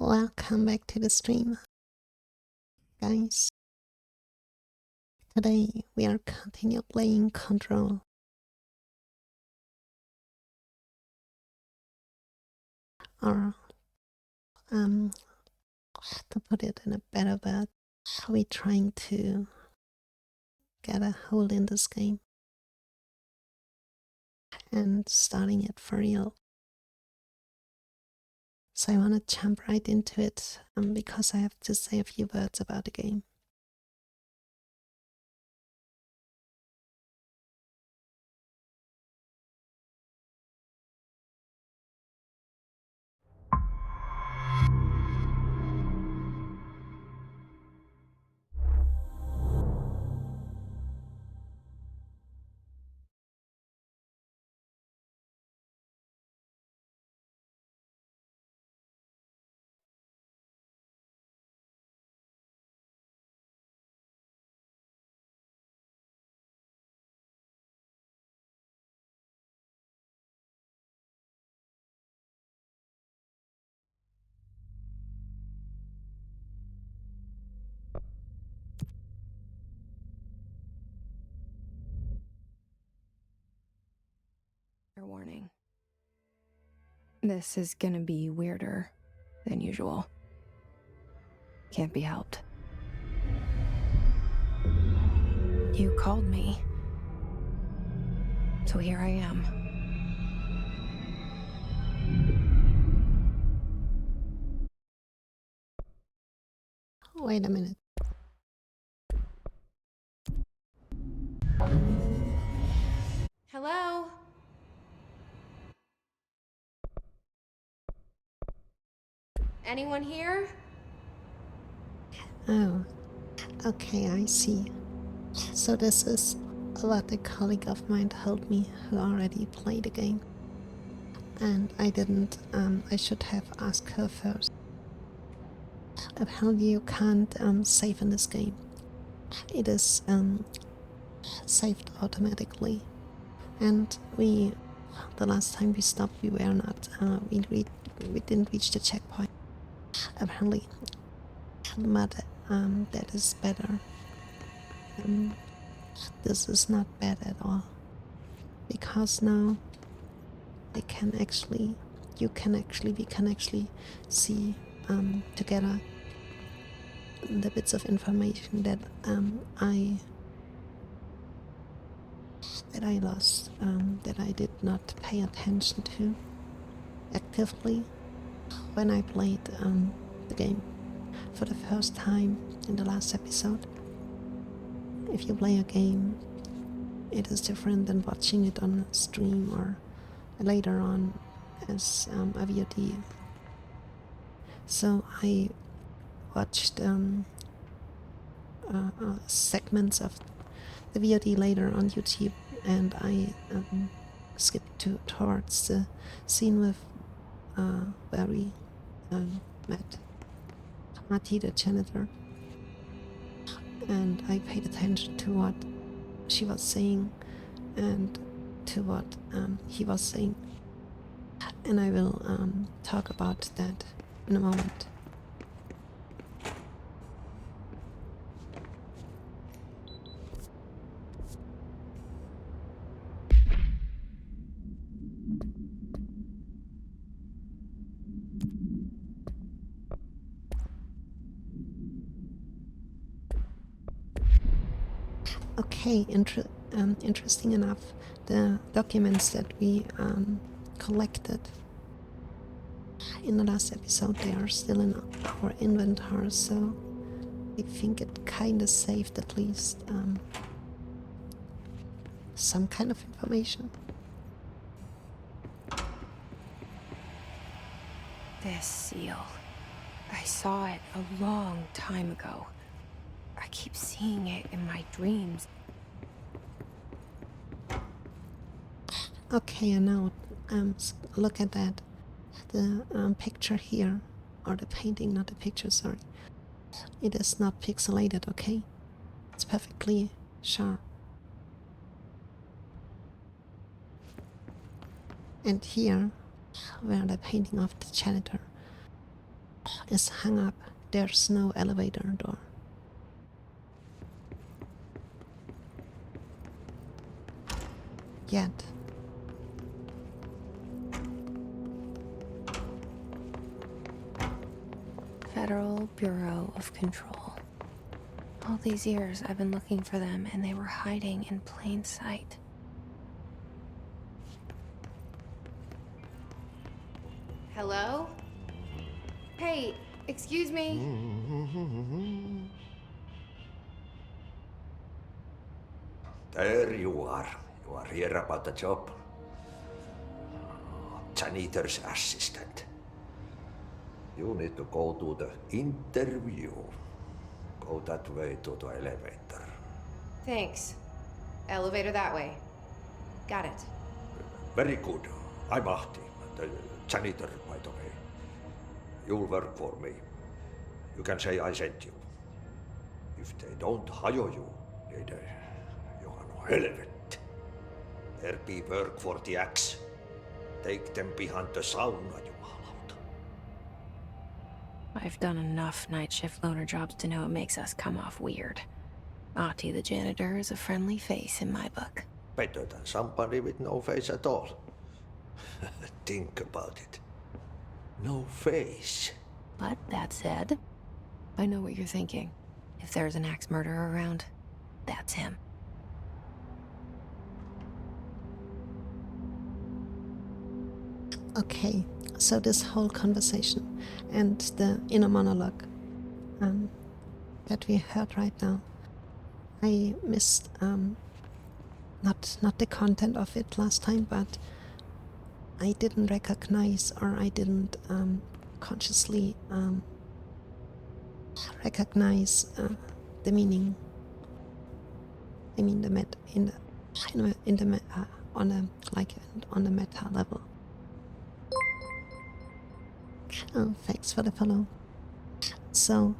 Welcome back to the stream, guys. Today we are continue playing Control. Or, to put it in a better word, we're trying to get a hold in this game and starting it for real. So I want to jump right into it because I have to say a few words about the game. Warning. This is gonna be weirder than usual. Can't be helped. You called me. So here I am. Wait a minute. Hello? Anyone here? Oh, okay, I see. So this is what a colleague of mine told me who already played the game. And I didn't, I should have asked her first. Apparently you can't save in this game. It is saved automatically. And the last time we stopped, we were not, we didn't reach the checkpoint. Apparently, but that is better. This is not bad at all. Because now we can actually see together the bits of information that I lost, that I did not pay attention to actively when I played the game for the first time in the last episode. If you play a game, it is different than watching it on a stream or later on as a VOD. So I watched segments of the VOD later on YouTube, and I skipped towards the scene with where we met Mati, the janitor, and I paid attention to what she was saying and to what he was saying, and I will talk about that in a moment. Okay, interesting enough, the documents that we collected in the last episode, they are still in our inventory, so I think it kinda saved at least some kind of information. This seal. I saw it a long time ago. I keep seeing it in my dreams. Okay, and now look at that. The picture here, or the painting, not the picture, sorry. It is not pixelated, okay? It's perfectly sharp. And here, where the painting of the janitor, is hung up. There's no elevator door. Yet. Federal Bureau of Control. All these years I've been looking for them, and they were hiding in plain sight. Hello? Hey, excuse me? There you are. You are here about the job. Janitor's assistant. You need to go to the interview. Go that way to the elevator. Thanks. Elevator that way. Got it. Very good. I'm Ahti, the janitor, by the way. You'll work for me. You can say I sent you. If they don't hire you, niin Johan on helvet. There be work for the axe. Take them behind the sauna, jumalauta. I've done enough night shift loner jobs to know it makes us come off weird. Ahti the janitor is a friendly face in my book. Better than somebody with no face at all. Think about it. No face. But that said, I know what you're thinking. If there's an axe murderer around, that's him. Okay, so this whole conversation and the inner monologue that we heard right now, I missed not the content of it last time, but I didn't recognize, or I didn't consciously recognize the meaning. I mean on the meta level. Oh, thanks for the follow. So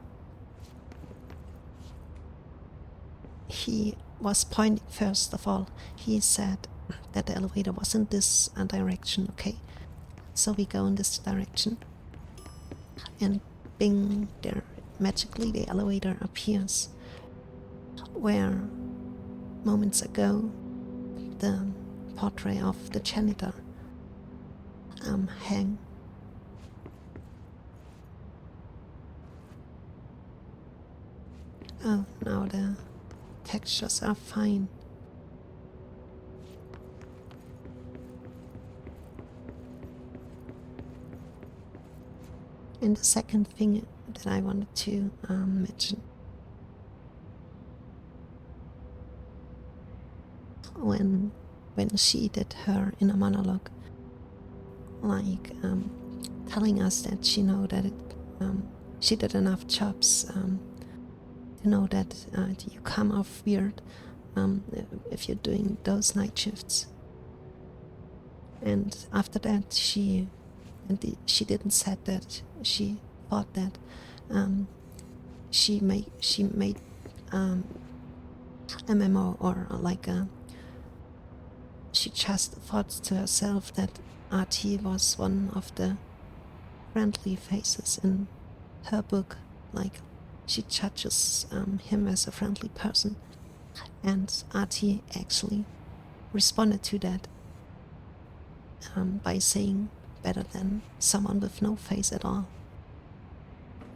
he was pointing, first of all, he said that the elevator was in this direction. Okay, so we go in this direction, and bing, there magically the elevator appears where moments ago the portrait of the janitor hang. Oh, now the textures are fine. And the second thing that I wanted to mention, when she did her inner monologue, like telling us that she know that she did enough jobs to know that you come off weird if you're doing those night shifts. And after that, she didn't said that she thought that she made a memo, or like she just thought to herself that Ahti was one of the friendly faces in her book, like she judges him as a friendly person, and Ahti actually responded to that by saying better than someone with no face at all.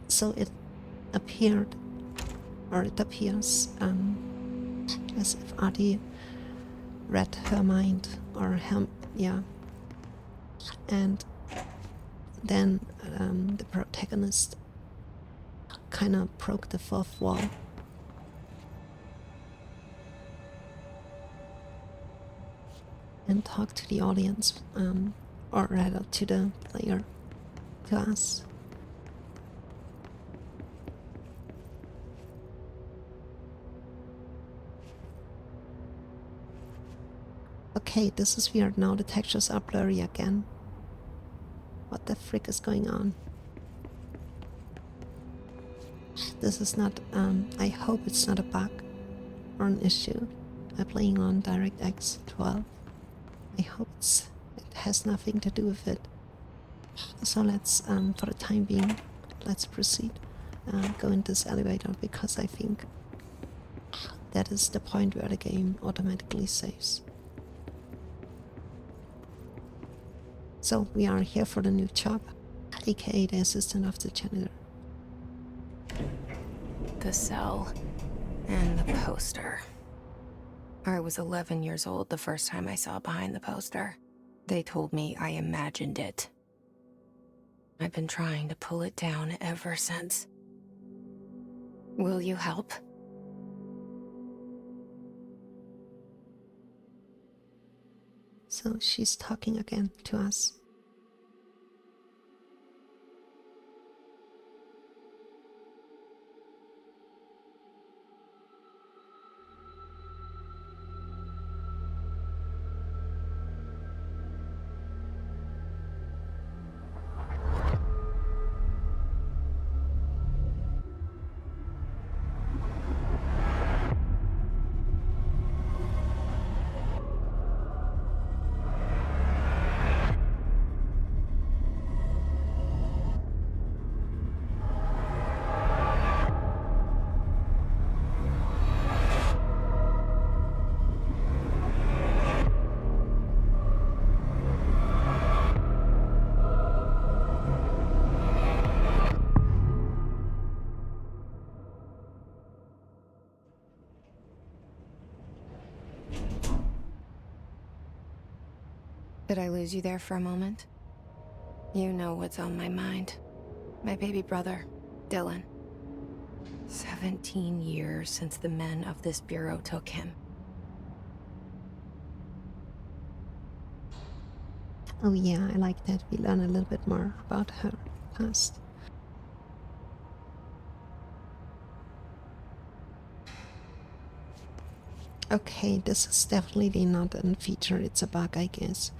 So it appears as if Ahti read her mind, or him, yeah. And then the protagonist kind of broke the fourth wall. And talked to the audience, or rather to the player, to us. Okay, this is weird now. The textures are blurry again. What the frick is going on? This is not, I hope it's not a bug or an issue. I'm playing on DirectX 12. I hope it has nothing to do with it. So let's, for the time being, let's proceed. Go in this elevator because I think that is the point where the game automatically saves. So we are here for the new job, aka the assistant of the janitor. The cell and the poster. I was 11 years old the first time I saw behind the poster. They told me I imagined it. I've been trying to pull it down ever since. Will you help? So she's talking again to us. Did I lose you there for a moment? You know what's on my mind. My baby brother, Dylan. 17 years since the men of this bureau took him. Oh yeah, I like that we learn a little bit more about her past. Okay, this is definitely not a feature, it's a bug, I guess.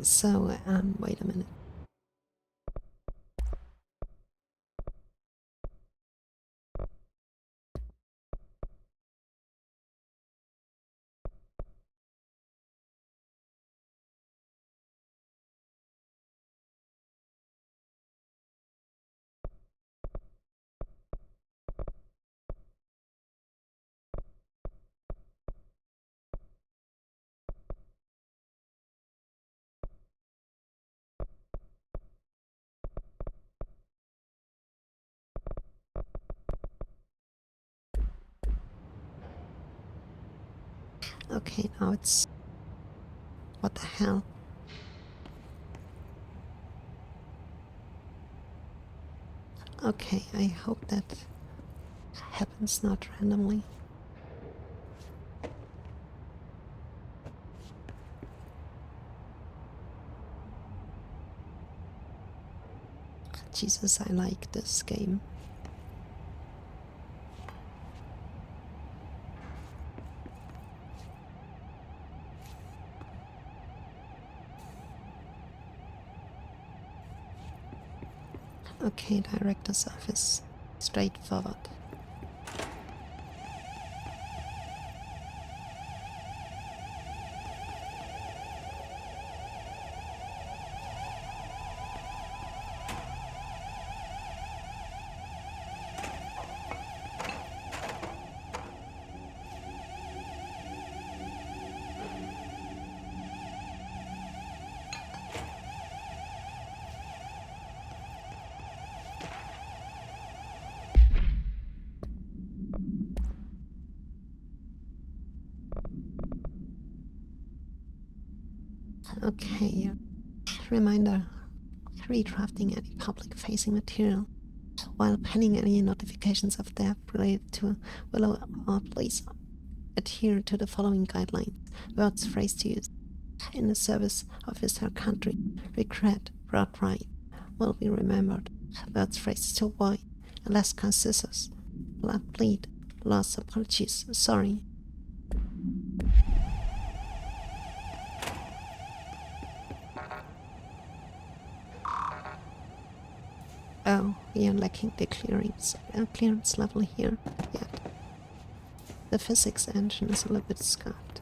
So, wait a minute. Okay, now it's... What the hell? Okay, I hope that happens not randomly. Jesus, I like this game. Okay, director's office. Straightforward. Okay, reminder, redrafting any public-facing material while penning any notifications of theft related to Willow, please adhere to the following guidelines. Words phrased to use in the service of his her country. Regret, brought right, will be remembered. Words phrased to avoid. Alaska scissors. Blood bleed. Lost apologies. Sorry. Oh, we are lacking the clearance level here yet. The physics engine is a little bit scuffed.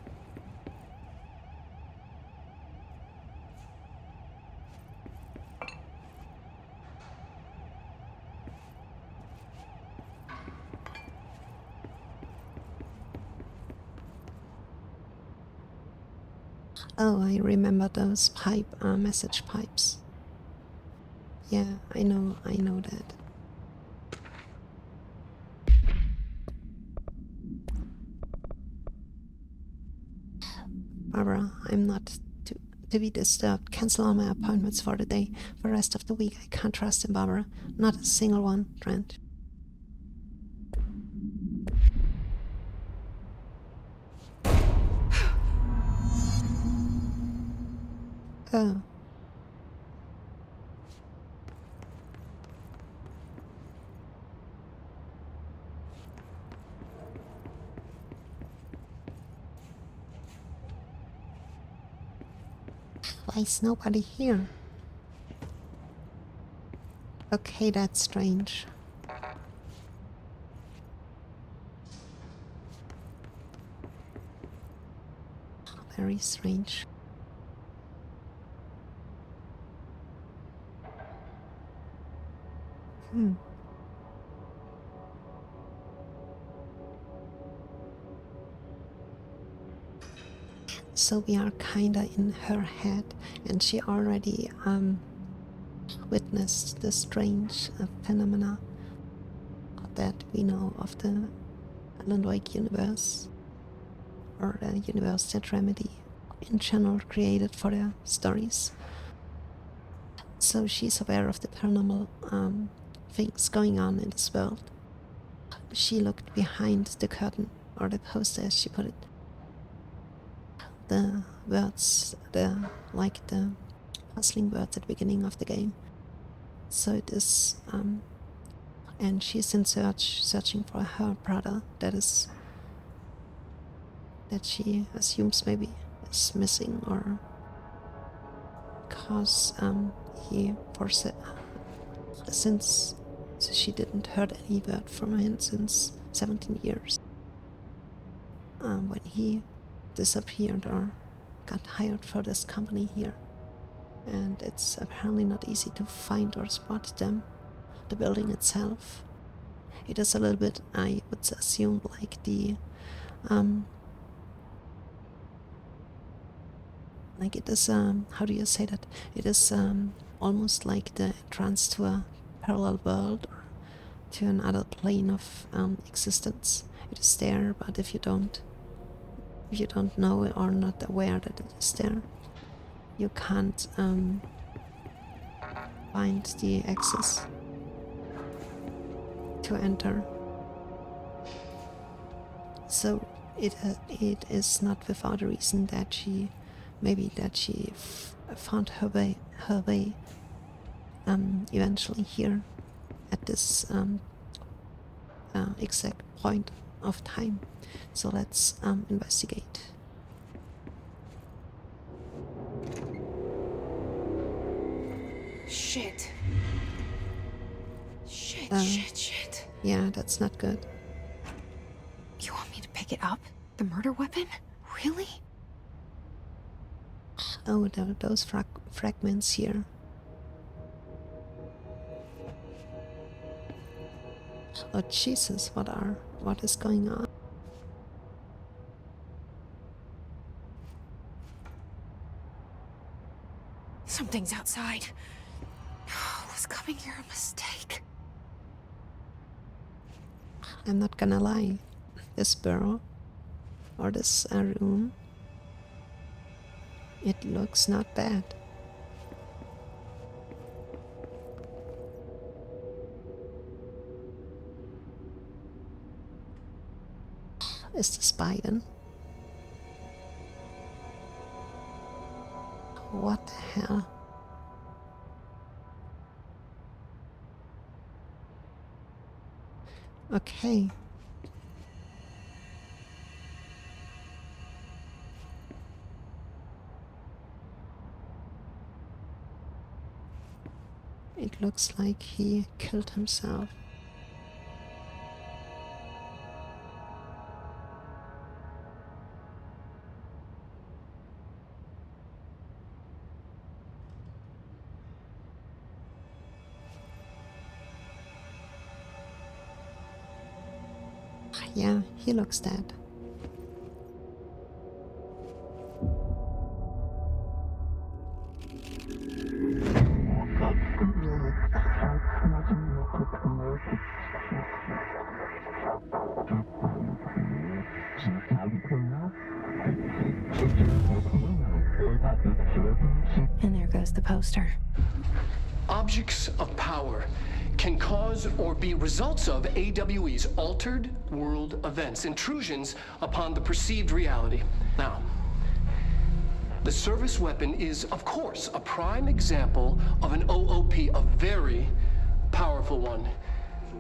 Oh, I remember those message pipes. Yeah, I know that. Barbara, I'm not to be disturbed. Cancel all my appointments for the day. For the rest of the week, I can't trust him, Barbara. Not a single one, Trent. Oh. Why is nobody here? Okay, that's strange. Very strange. So we are kinda in her head, and she already witnessed the strange phenomena that we know of the Alan Wake universe, or the universe that Remedy in general created for their stories. So she's aware of the paranormal things going on in this world. She looked behind the curtain, or the poster as she put it. The words, the puzzling words at the beginning of the game. So it is, and she's in searching for her brother that she assumes maybe is missing, or because since she didn't heard any word from him since 17 years. When he disappeared or got hired for this company here. And it's apparently not easy to find or spot them. The building itself. It is a little bit, I would assume, like the like it is how do you say that? It is almost like the entrance to a parallel world, or to another plane of existence. It is there, but if you don't know or not aware that it is there, you can't find the access to enter. So it is not without a reason that she found her way eventually here at this exact point of time. So let's investigate. Shit. Shit. Yeah, that's not good. You want me to pick it up? The murder weapon? Really? Oh, those fragments here. Oh Jesus, what is going on? Something's outside. Was coming here a mistake? I'm not gonna lie. This burrow, or this room, it looks not bad. Is this Biden? What the hell? Okay. It looks like he killed himself. Yeah, he looks dead. the poster? Objects of power can cause or be results of AWE's altered world events, intrusions upon the perceived reality. Now, the service weapon is, of course, a prime example of an OOP, a very powerful one.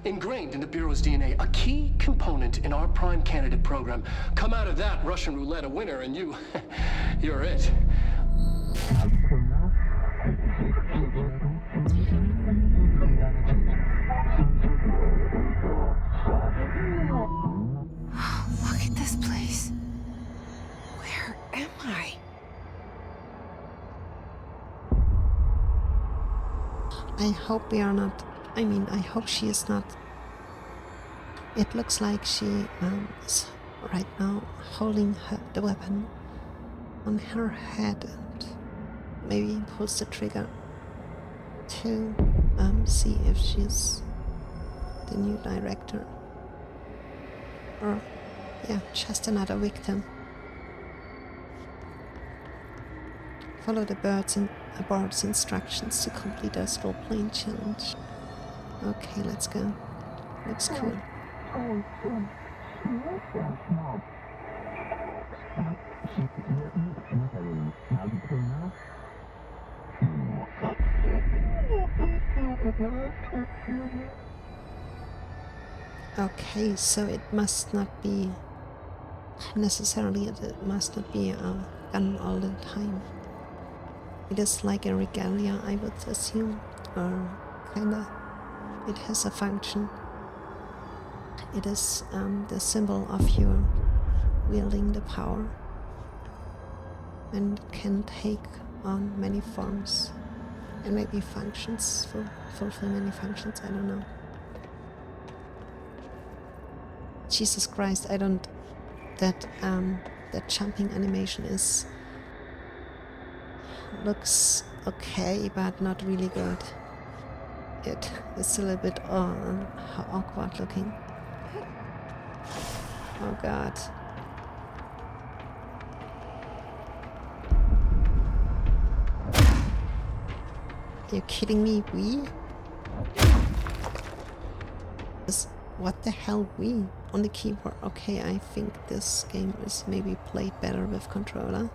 Ingrained in the Bureau's DNA, a key component in our prime candidate program. Come out of that Russian roulette a winner and you're it. Look at this place. Where am I? I hope we are not. I mean, I hope she is not. It looks like she is right now holding the weapon on her head and maybe pulls the trigger to see if she's the new director or, yeah, just another victim. Follow the bird's instructions to complete our role-playing challenge. Okay, let's go. Looks cool. Okay, so it must not be necessarily, it must not be a gun all the time. It is like a regalia, I would assume, or kinda. It has a function. It is the symbol of your wielding the power, and it can take on many forms and maybe functions, fulfill many functions, I don't know. Jesus Christ, I don't, that jumping animation looks okay, but not really good. It is a little bit awkward looking. Oh god. Are you kidding me? What the hell, we? On the keyboard. Okay, I think this game is maybe played better with controller.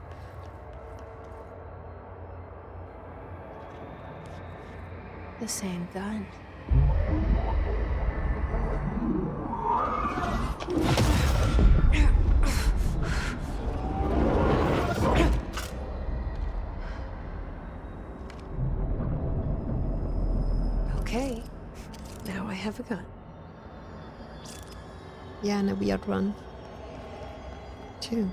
The same gun. Okay, now I have a gun. Yeah, and a weird one too.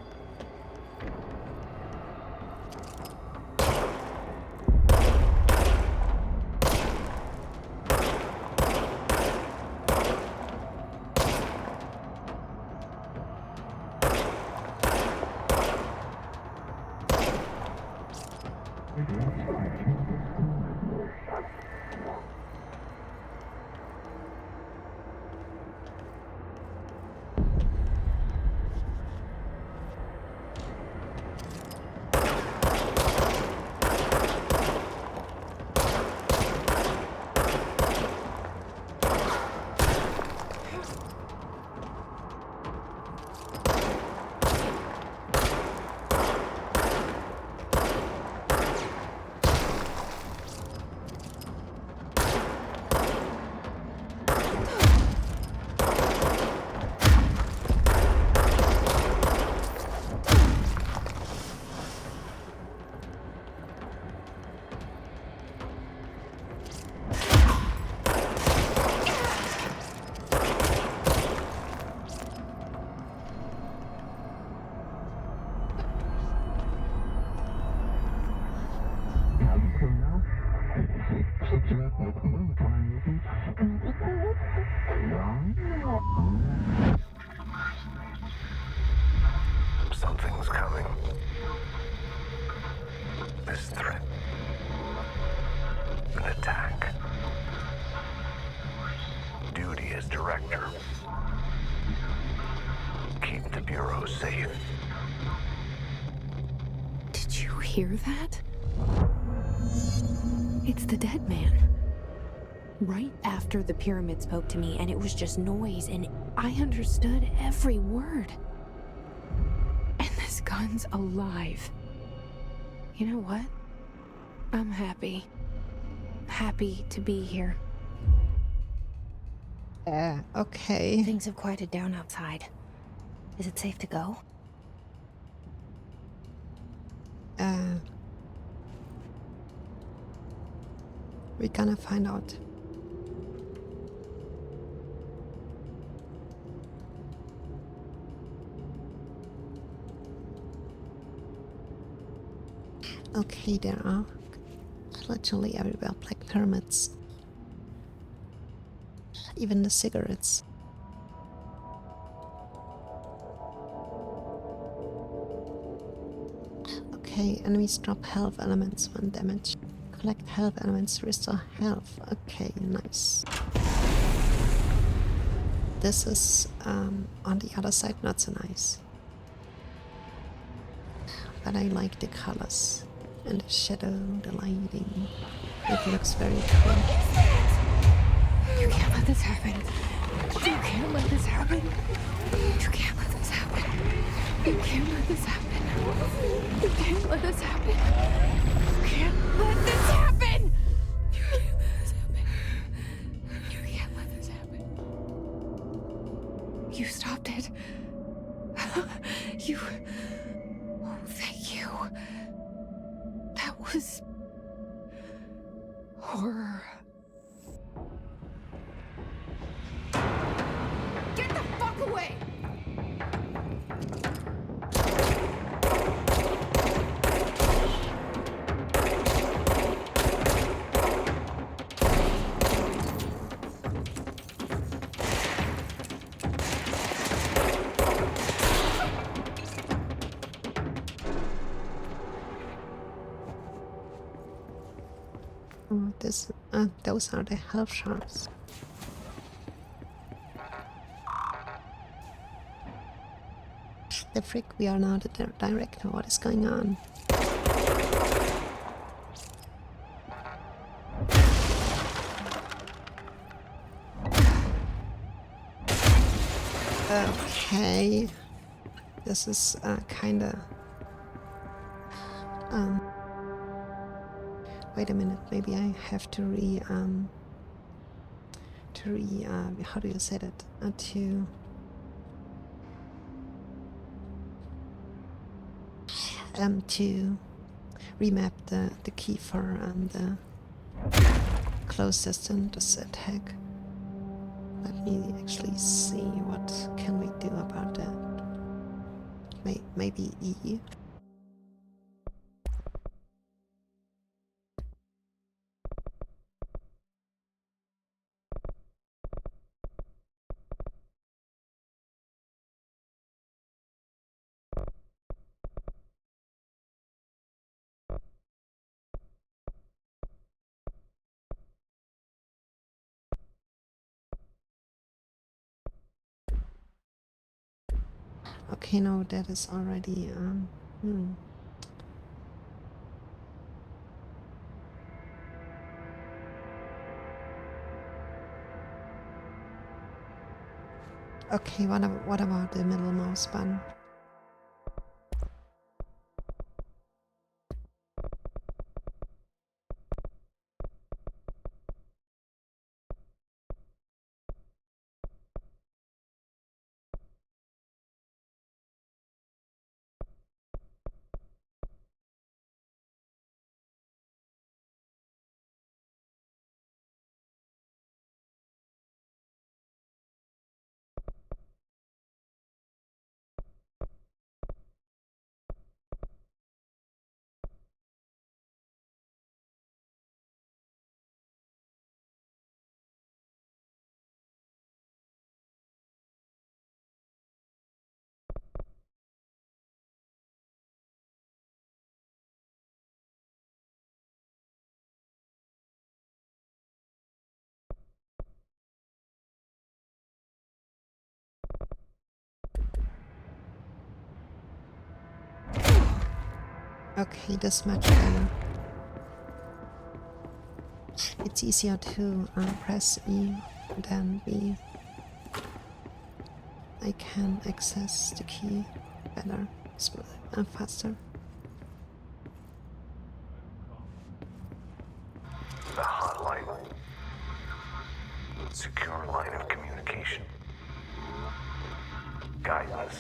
Something's coming. This threat. An attack. Duty as director. Keep the Bureau safe. Did you hear that? It's the dead man. Right after the pyramid spoke to me, and it was just noise, and I understood every word. And this gun's alive. You know what? I'm happy. Happy to be here. Okay. Things have quieted down outside. Is it safe to go? We're gonna find out. Okay, there are literally everywhere black pyramids. Even the cigarettes. Okay, enemies drop health elements when damaged. Collect health elements to restore health. Okay, nice. This is on the other side not so nice. But I like the colors and the shadow, the lighting. It looks very cool. You can't let this happen. You can't let this happen. You can't let this happen. You can't let this happen. You can't let this happen. You can't let this happen. You can't let this happen. You can't let this happen. You stopped it. You... Oh, thank you. That was... horror. Get the fuck away! Oh, those are the health shards. The frick, we are now the director. What is going on? Okay. This is kinda... Wait a minute, maybe I have to how do you say that? To remap the key for the close distance attack. Let me actually see what can we do about that. Maybe E. Okay, no, that is already Okay, what about the middle mouse button? Okay, this much better. it's easier to press E than B. I can access the key better, faster. The hotline. Secure line of communication. Guidance.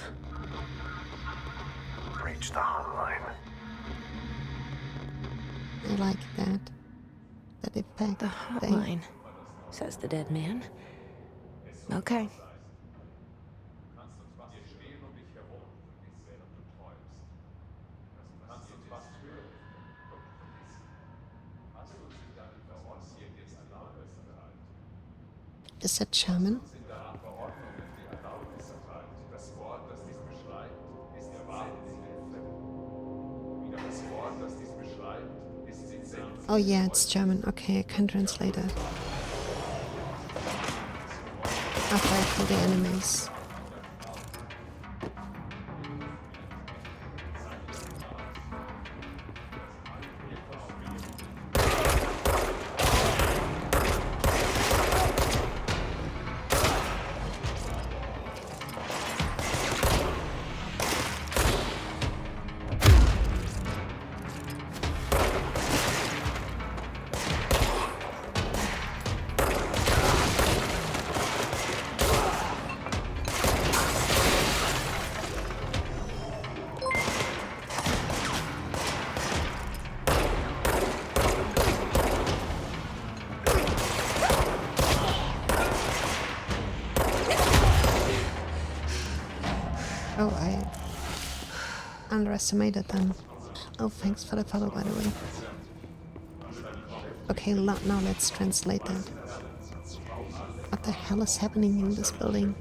Reach the hotline. I like that. That effect. The hotline, says the dead man. Okay. Is that German? Oh yeah, it's German. Okay, I can translate it. After I kill the enemies. Oh, I underestimated them. Oh, thanks for the follow, by the way. Okay, now let's translate that. What the hell is happening in this building?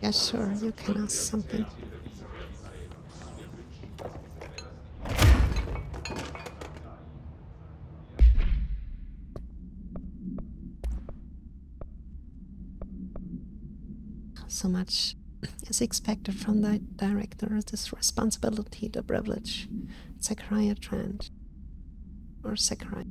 Yeah, sure, you can ask something. So much is expected from the director. This responsibility, the privilege. Zachariah Trent. Or Zachariah.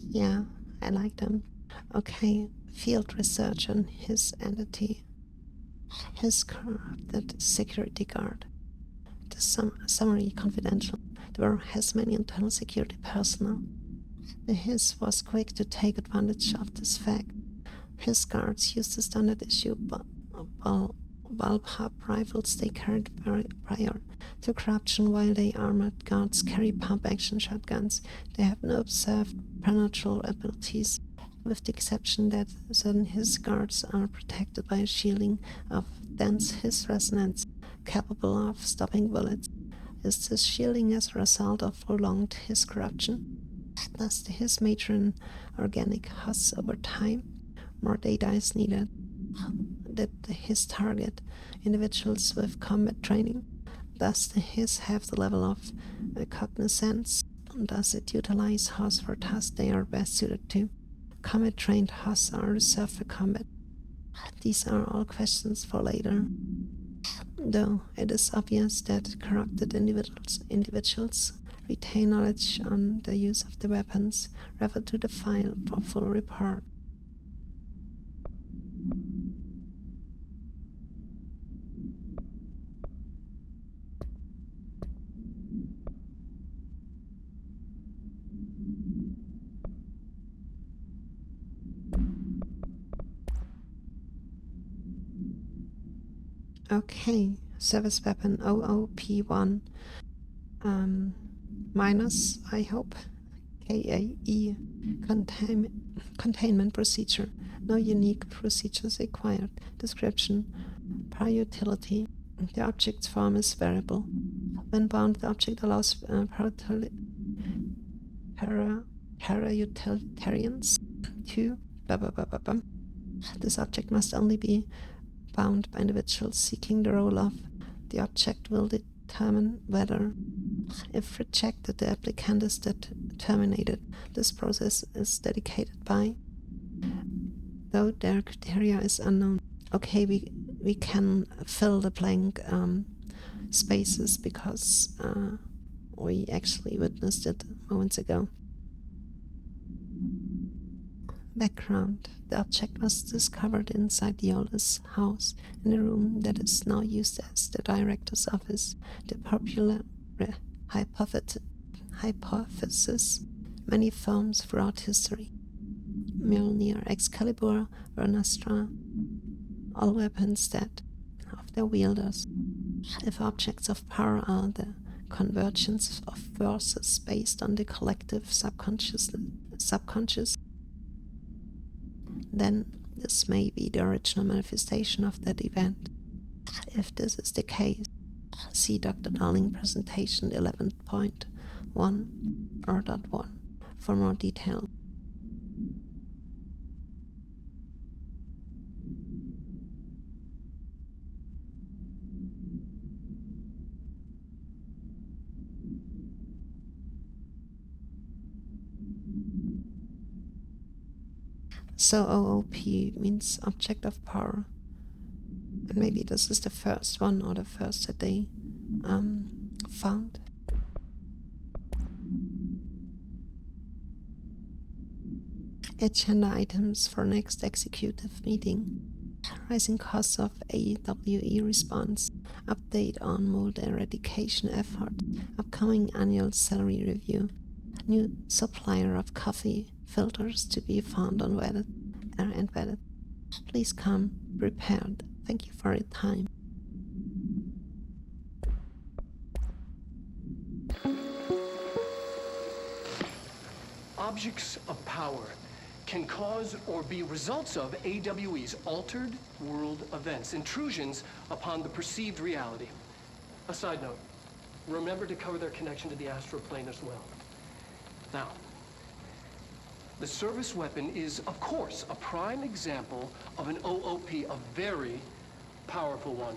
Yeah, I like them. Okay, field research on his entity. His corrupted security guard. The summary confidential. There were his many internal security personnel. The His was quick to take advantage of this fact. His guards used the standard issue bullpup rifles they carried prior to corruption, while the armored guards carry pump-action shotguns. They have no observed supernatural abilities, with the exception that certain His guards are protected by a shielding of dense His resonance, capable of stopping bullets. Is this shielding as a result of prolonged His corruption? Does the His major in organic Hus over time? More data is needed. Did the His target individuals with combat training? Does the His have the level of cognizance? Does it utilize Hus for tasks they are best suited to? Combat-trained Hus are reserved for combat. These are all questions for later. Though it is obvious that corrupted individuals retain knowledge on the use of the weapons, refer to the file for full report. Okay, service weapon OOP1 minus, I hope, KAE containment procedure. No unique procedures required. Description: per utility. The object's form is variable. When bound, the object allows para-utilitarians to... This object must only be bound by individuals seeking the role of. The object will determine whether, if rejected, the applicant is terminated. This process is dedicated by, though their criteria is unknown. Okay, we can fill the blank spaces because we actually witnessed it moments ago. Background. The object was discovered inside the oldest house in a room that is now used as the director's office. The popular hypothesis, many films throughout history, Mjolnir, Excalibur, Vernastra, all weapons that of their wielders. If objects of power are the convergence of forces based on the collective subconscious, then this may be the original manifestation of that event. If this is the case, see Dr. Darling presentation 11.1 for more detail. So OOP means object of power, and maybe this is the first one or the first that they found. Agenda items for next executive meeting. Rising costs of AWE response. Update on mold eradication effort. Upcoming annual salary review. New supplier of coffee filters to be found on Reddit and Reddit. Please come prepared. Thank you for your time. Objects of power can cause or be results of AWE's altered world events, intrusions upon the perceived reality. A side note, remember to cover their connection to the astral plane as well. Now, the service weapon is, of course, a prime example of an OOP, a very powerful one.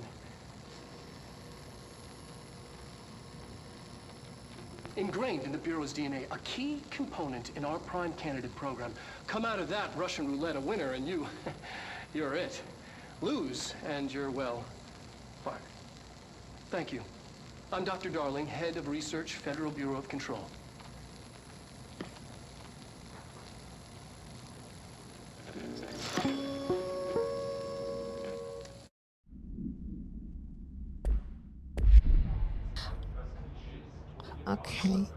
Ingrained in the Bureau's DNA, a key component in our prime candidate program. Come out of that Russian roulette a winner and you're it. Lose and you're, well, fired. Thank you. I'm Dr. Darling, Head of Research, Federal Bureau of Control. Okay.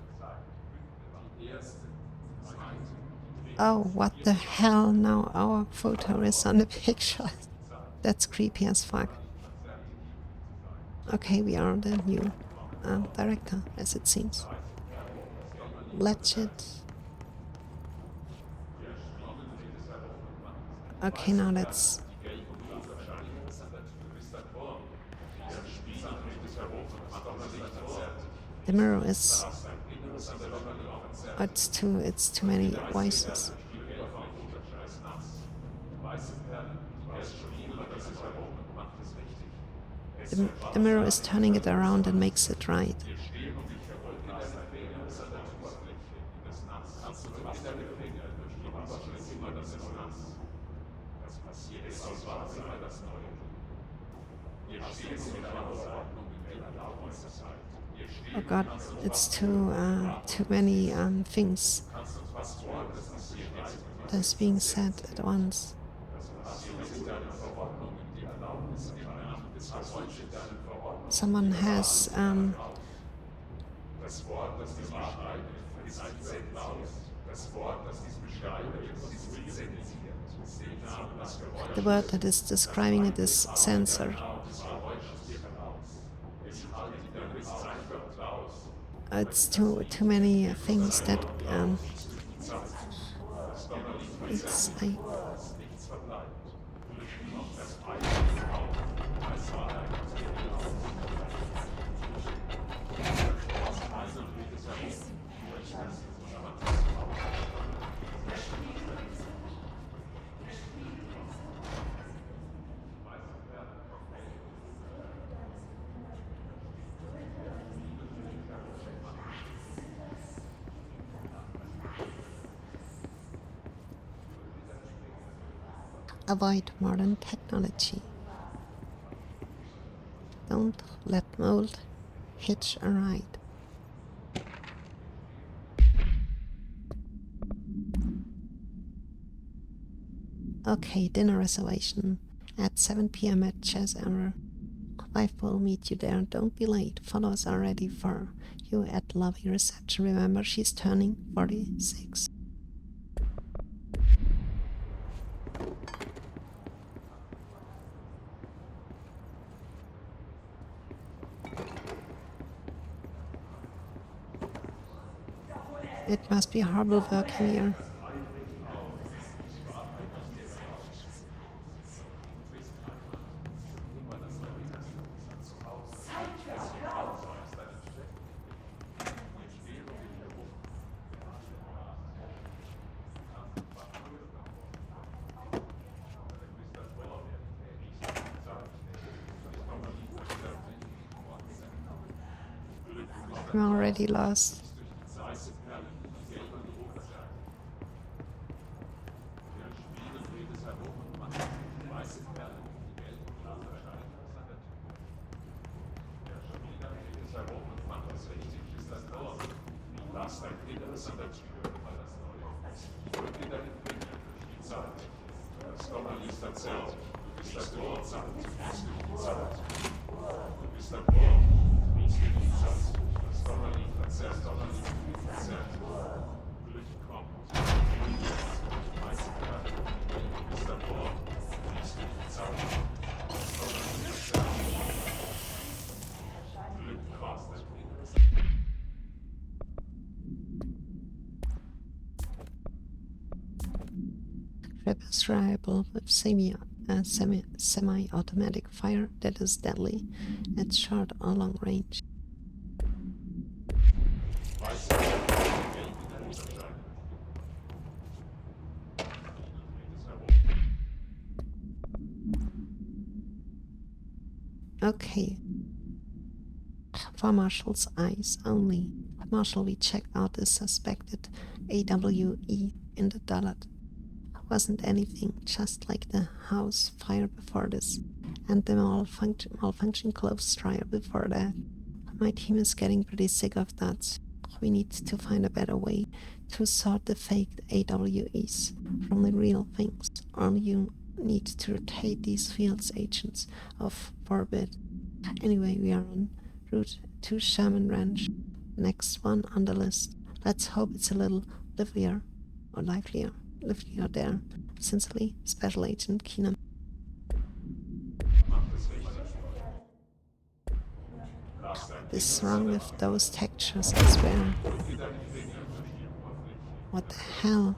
Oh, what the hell? Now our photo is on the picture. That's creepy as fuck. Okay, we are the new director, as it seems. Legit. Okay, now let's... The mirror is... it's too many voices. The mirror is turning it around and makes it right. Oh god, it's too many things that's being said at once. Someone has the word that is describing it is censored. It's too many things that it's like Avoid modern technology. Don't let mold hitch a ride. Okay, dinner reservation at 7 p.m. at Chess Hour. Wife will meet you there. Don't be late. Follows are ready for you at lobby reception. Remember, she's turning 46. It must be horrible working here. I'm already lost. Trip is reliable with semi-automatic fire that is deadly at short or long range. Okay. For Marshall's eyes only. Marshall, we checked out the suspected AWE in the Dullard. Wasn't anything, just like the house fire before this, and the malfunction clothes dryer before that. My team is getting pretty sick of that. We need to find a better way to sort the faked AWEs from the real things, or you need to rotate these fields agents of Forbid. Anyway, we are en route to Sherman Ranch. Next one on the list. Let's hope it's a little livelier there. Sincerely, Special Agent Keenum. This is wrong with those textures, I swear. What the hell?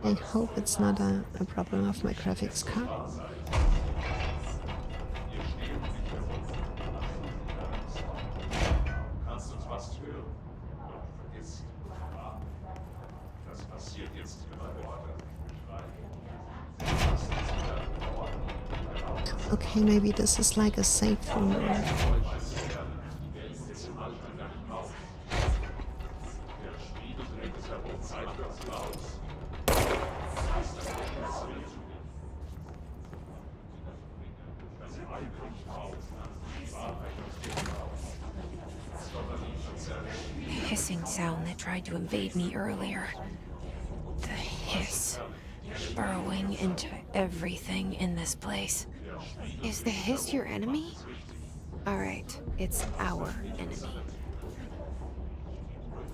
I hope it's not a problem of my graphics card. Okay, maybe this is like a safe room. Hissing sound that tried to invade me earlier. The hiss, burrowing into everything in this place. Is the hiss your enemy? Alright, it's our enemy.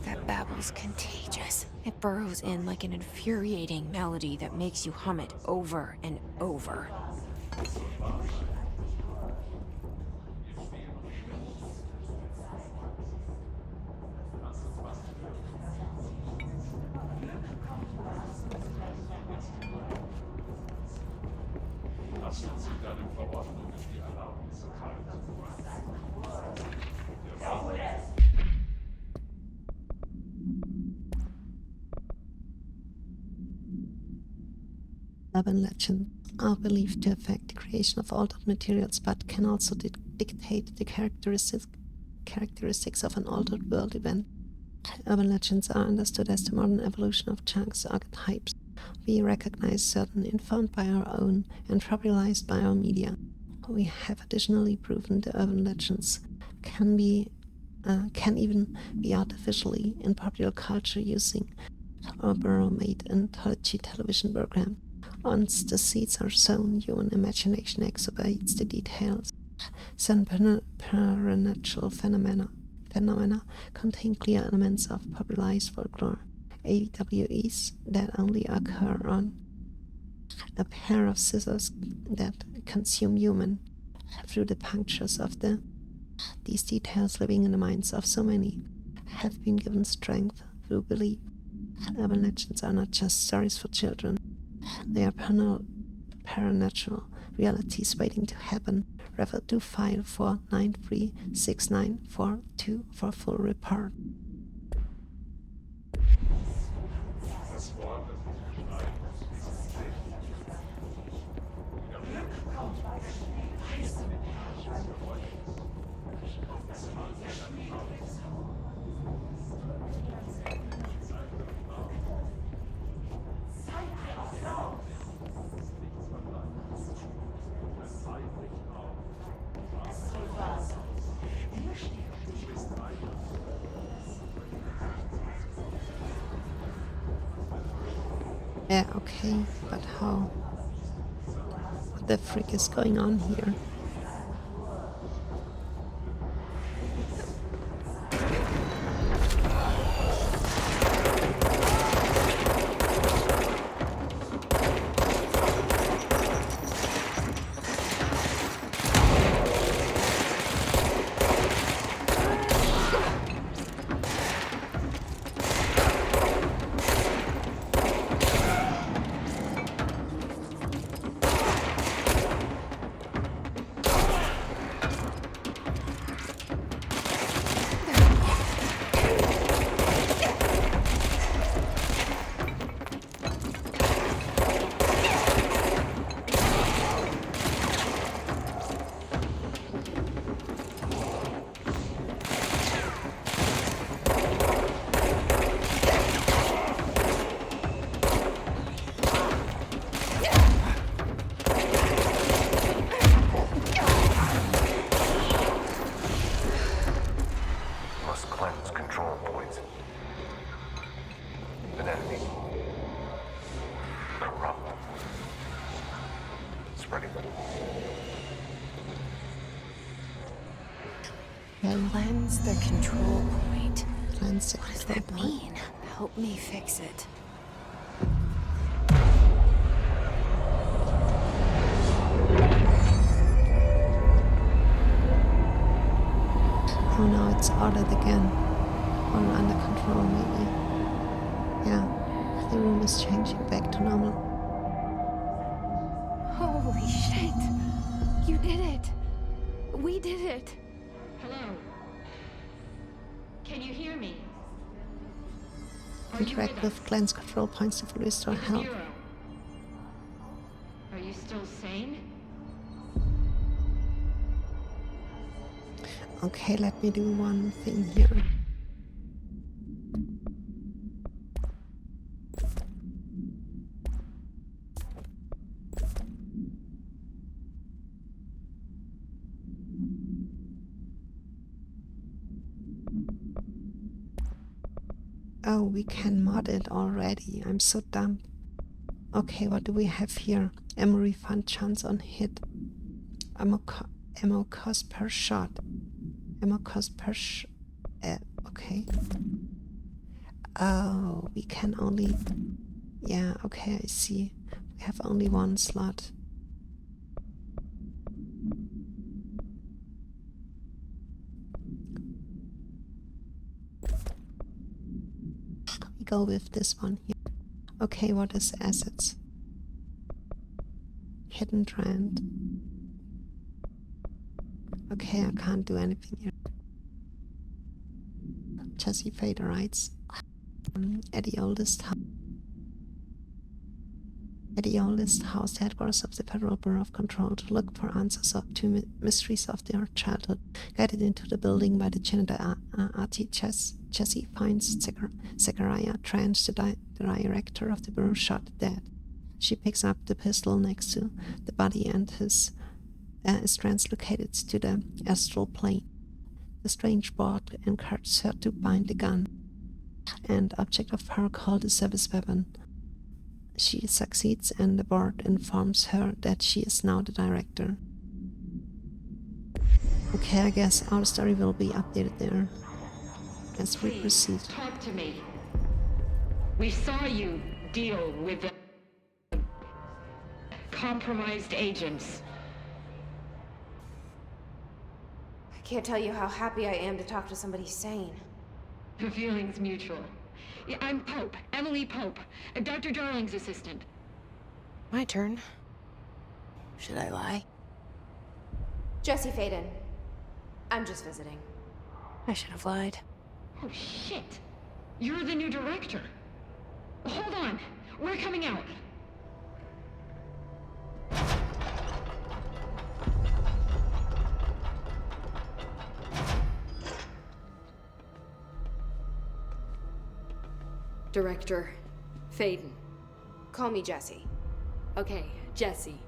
That babble's contagious. It burrows in like an infuriating melody that makes you hum it over and over. Urban legends are believed to affect the creation of altered materials, but can also dictate the characteristics of an altered world event. Urban legends are understood as the modern evolution of Chang's archetypes. We recognize certain informed by our own and popularized by our media. We have additionally proven the urban legends can even be artificially in popular culture using our Burrow-made anthology television program. Once the seeds are sown, human imagination exacerbates the details. Some supernatural phenomena contain clear elements of popularized folklore. AWEs that only occur on a pair of scissors that consume human through the punctures of these details living in the minds of so many have been given strength through belief. Urban legends are not just stories for children. They are paranatural realities waiting to happen. Refer to file 4936942 for full report. Yeah, okay, but how? What the frick is going on here? Must cleanse control points. An enemy. Corrupt. Spreading. Cleanse the control point. Cleanse the What does control that point. mean? Help me fix it. Oh no, it's ordered again. Or under control, maybe. Yeah, the room is changing back to normal. Holy shit! You did it! We did it! Hello? Can you hear me? Are you Interact with us? with cleanse control points to restore With the health. Bureau? Are you still sane? Okay, let me do one thing here. Oh, we can mod it already. I'm so dumb. Okay, what do we have here? Ammo refund chance on hit. Ammo cost per shot. Ammo cost per okay. Oh, we can only... Yeah, okay, I see. We have only one slot. We go with this one here. Okay, what is assets? Hidden trend. Okay, I can't do anything here. Jesse Fader writes, at the oldest house. Idealist housed headquarters of the Federal Bureau of Control to look for answers to mysteries of their childhood. Guided into the building by the janitor Artie, Jesse finds Zachariah Trench, the director of the bureau, shot dead. She picks up the pistol next to the body and is translocated to the astral plane. The strange board encourages her to bind the gun and object of power called a service weapon. She succeeds, and the board informs her that she is now the director. Okay, I guess our story will be updated there as we proceed. Talk to me. We saw you deal with the compromised agents. I can't tell you how happy I am to talk to somebody sane. The feeling's mutual. Yeah, I'm Pope, Emily Pope, Dr. Darling's assistant. My turn. Should I lie? Jesse Faden. I'm just visiting. I should have lied. Oh, shit. You're the new director. Hold on. We're coming out. Director Faden. Call me Jesse. Okay, Jesse.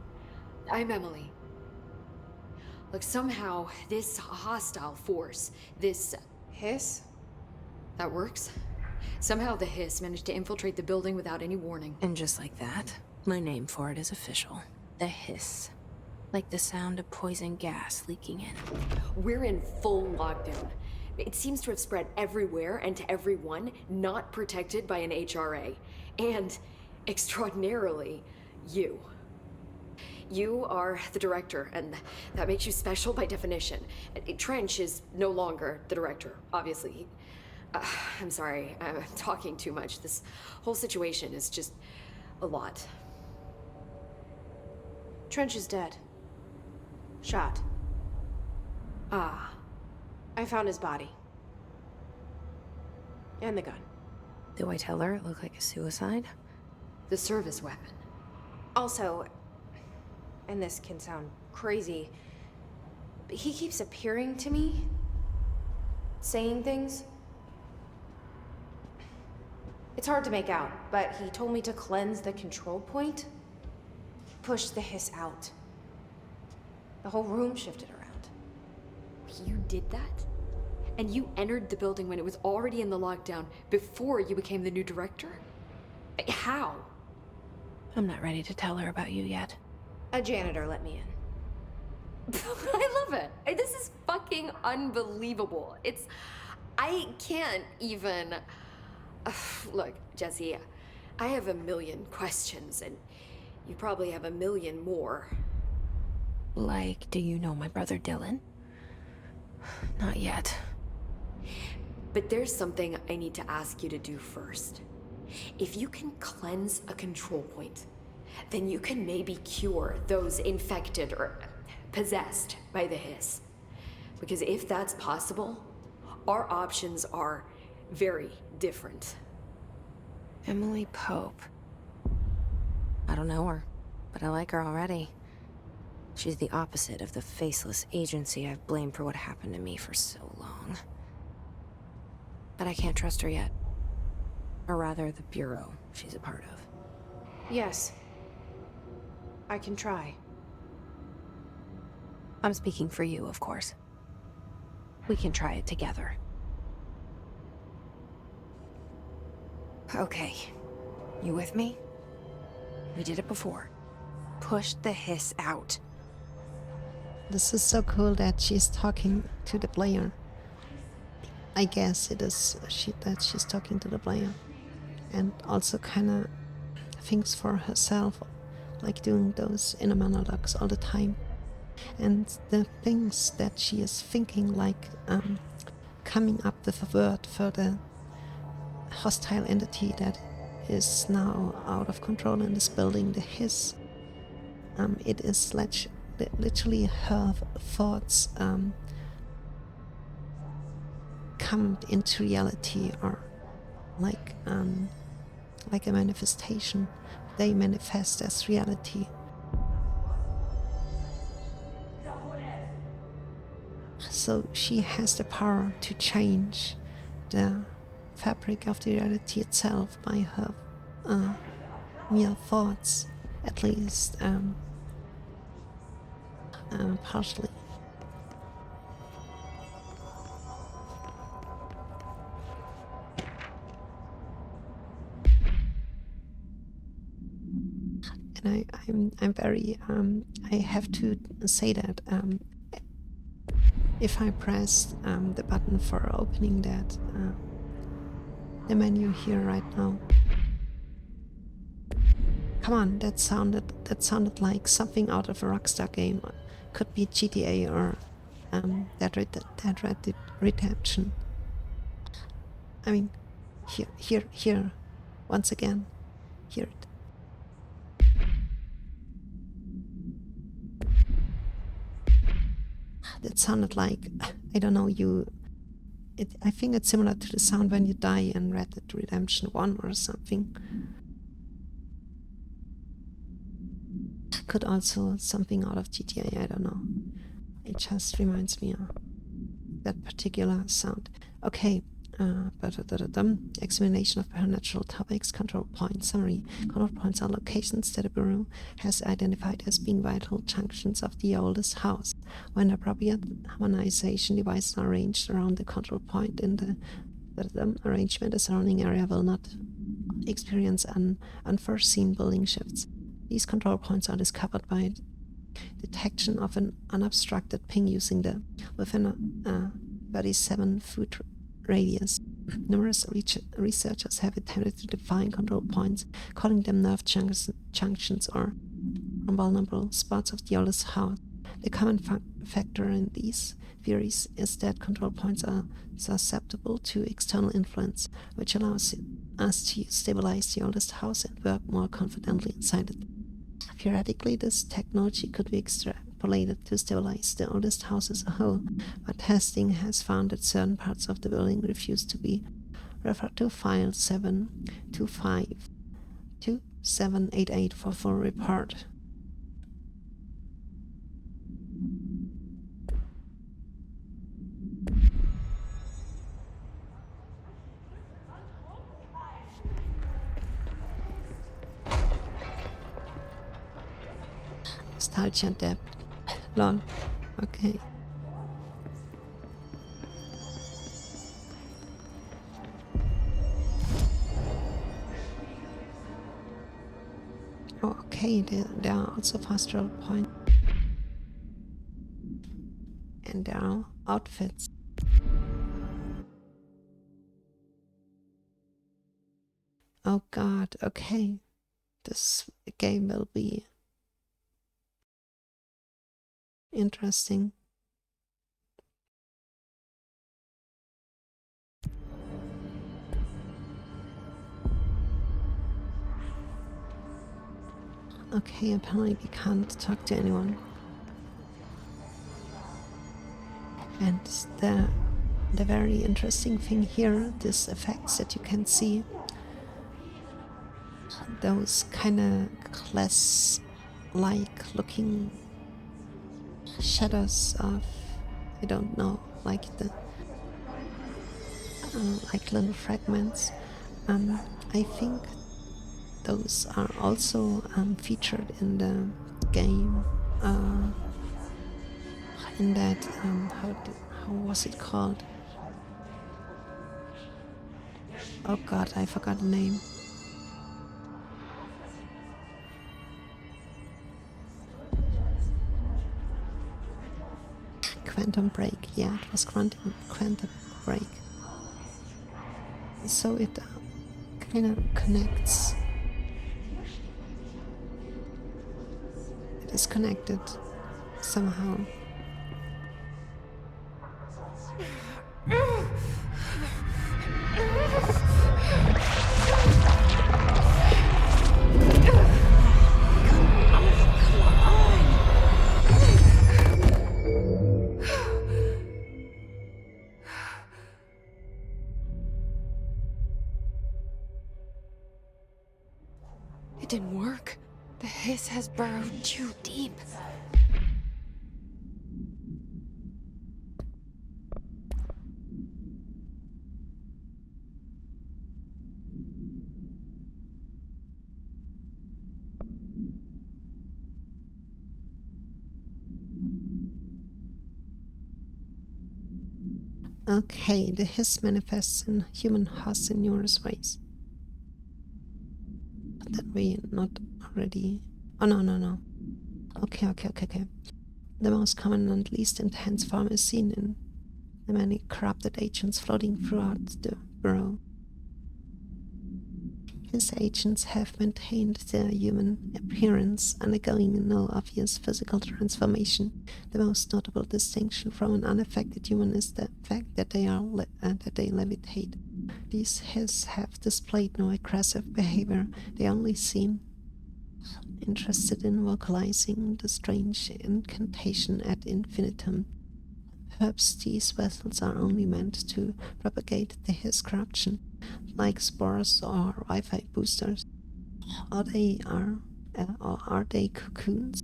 I'm Emily. Look, somehow this hostile force, this Hiss? that works. Somehow the Hiss managed to infiltrate the building without any warning. And just like that, my name for it is official. The Hiss. Like the sound of poison gas leaking in. We're in full lockdown. It seems to have spread everywhere and to everyone not protected by an HRA. And, extraordinarily, you. You are the director, and that makes you special by definition. Trench is no longer the director, obviously. I'm sorry, I'm talking too much. This whole situation is just a lot. Trench is dead. Shot. Ah. I found his body. And the gun. Do I tell her it looked like a suicide? The service weapon. Also, and this can sound crazy, but he keeps appearing to me, saying things. It's hard to make out, but he told me to cleanse the control point, push the Hiss out. The whole room shifted around. You did that? And you entered the building when it was already in the lockdown before you became the new director? How? I'm not ready to tell her about you yet. A janitor let me in. I love it. This is fucking unbelievable. I can't even... Look, Jesse, I have a million questions, and you probably have a million more. Like, do you know my brother Dylan? Not yet. But there's something I need to ask you to do first. If you can cleanse a control point, then you can maybe cure those infected or possessed by the Hiss. Because if that's possible, our options are very different. Emily Pope. I don't know her, but I like her already. She's the opposite of the faceless agency I've blamed for what happened to me for so long. But I can't trust her yet. Or rather, the Bureau she's a part of. Yes. I can try. I'm speaking for you, of course. We can try it together. Okay. You with me? We did it before. Push the Hiss out. This is so cool that she's talking to the player. I guess it is that she's talking to the player. And also kind of thinks for herself, like doing those inner monologues all the time. And the things that she is thinking, like coming up with a word for the hostile entity that is now out of control in this building, the Hiss. It is literally her thoughts come into reality, or like a manifestation they manifest as reality. So she has the power to change the fabric of the reality itself by her mere thoughts, at least partially. And I'm very I have to say that if I press the button for opening that the menu here right now. Come on, that sounded like something out of a Rockstar game. Could be GTA or Dead Red Redemption. I mean, here, once again, hear it. That sounded like, I don't know, I think it's similar to the sound when you die in Red Dead Redemption 1 or something. Could also something out of GTA, I don't know. It just reminds me of that particular sound. Okay, examination of supernatural topics, control points, summary. Control points are locations that the Bureau has identified as being vital junctions of the oldest house. When appropriate, harmonization devices are arranged around the control point in the arrangement, the surrounding area will not experience unforeseen building shifts. These control points are discovered by detection of an unobstructed ping using within a 37-foot radius. Numerous researchers have attempted to define control points, calling them nerve junctions or vulnerable spots of the oldest house. The common factor in these theories is that control points are susceptible to external influence, which allows us to stabilize the oldest house and work more confidently inside it. Theoretically, this technology could be extrapolated to stabilize the oldest house as a whole, but testing has found that certain parts of the building refuse to be referred to. File 7252788 for full report. Nostalgia debt. Lol. Okay. Oh, okay, there are also fast travel points. And there are outfits. Oh god, okay. This game will be interesting. Okay, apparently we can't talk to anyone. And the very interesting thing here, these effects that you can see, those kind of glass-like looking shadows of, I don't know, like the like little fragments. I think those are also featured in the game. In that how was it called? Oh god, I forgot the name. Quantum Break, yeah, it was Quantum Break. So it kind of connects. It is connected somehow. It didn't work. The hiss has burrowed too deep. Okay, the hiss manifests in human hosts in numerous ways. That we not already... Oh, no. Okay. The most common and least intense form is seen in the many corrupted agents floating throughout the Bureau. His agents have maintained their human appearance, undergoing no obvious physical transformation. The most notable distinction from an unaffected human is the fact that they levitate. These hiss have displayed no aggressive behavior. They only seem interested in vocalizing the strange incantation ad infinitum. Perhaps these vessels are only meant to propagate the hiss corruption, like spores or Wi-Fi boosters. Or are they cocoons,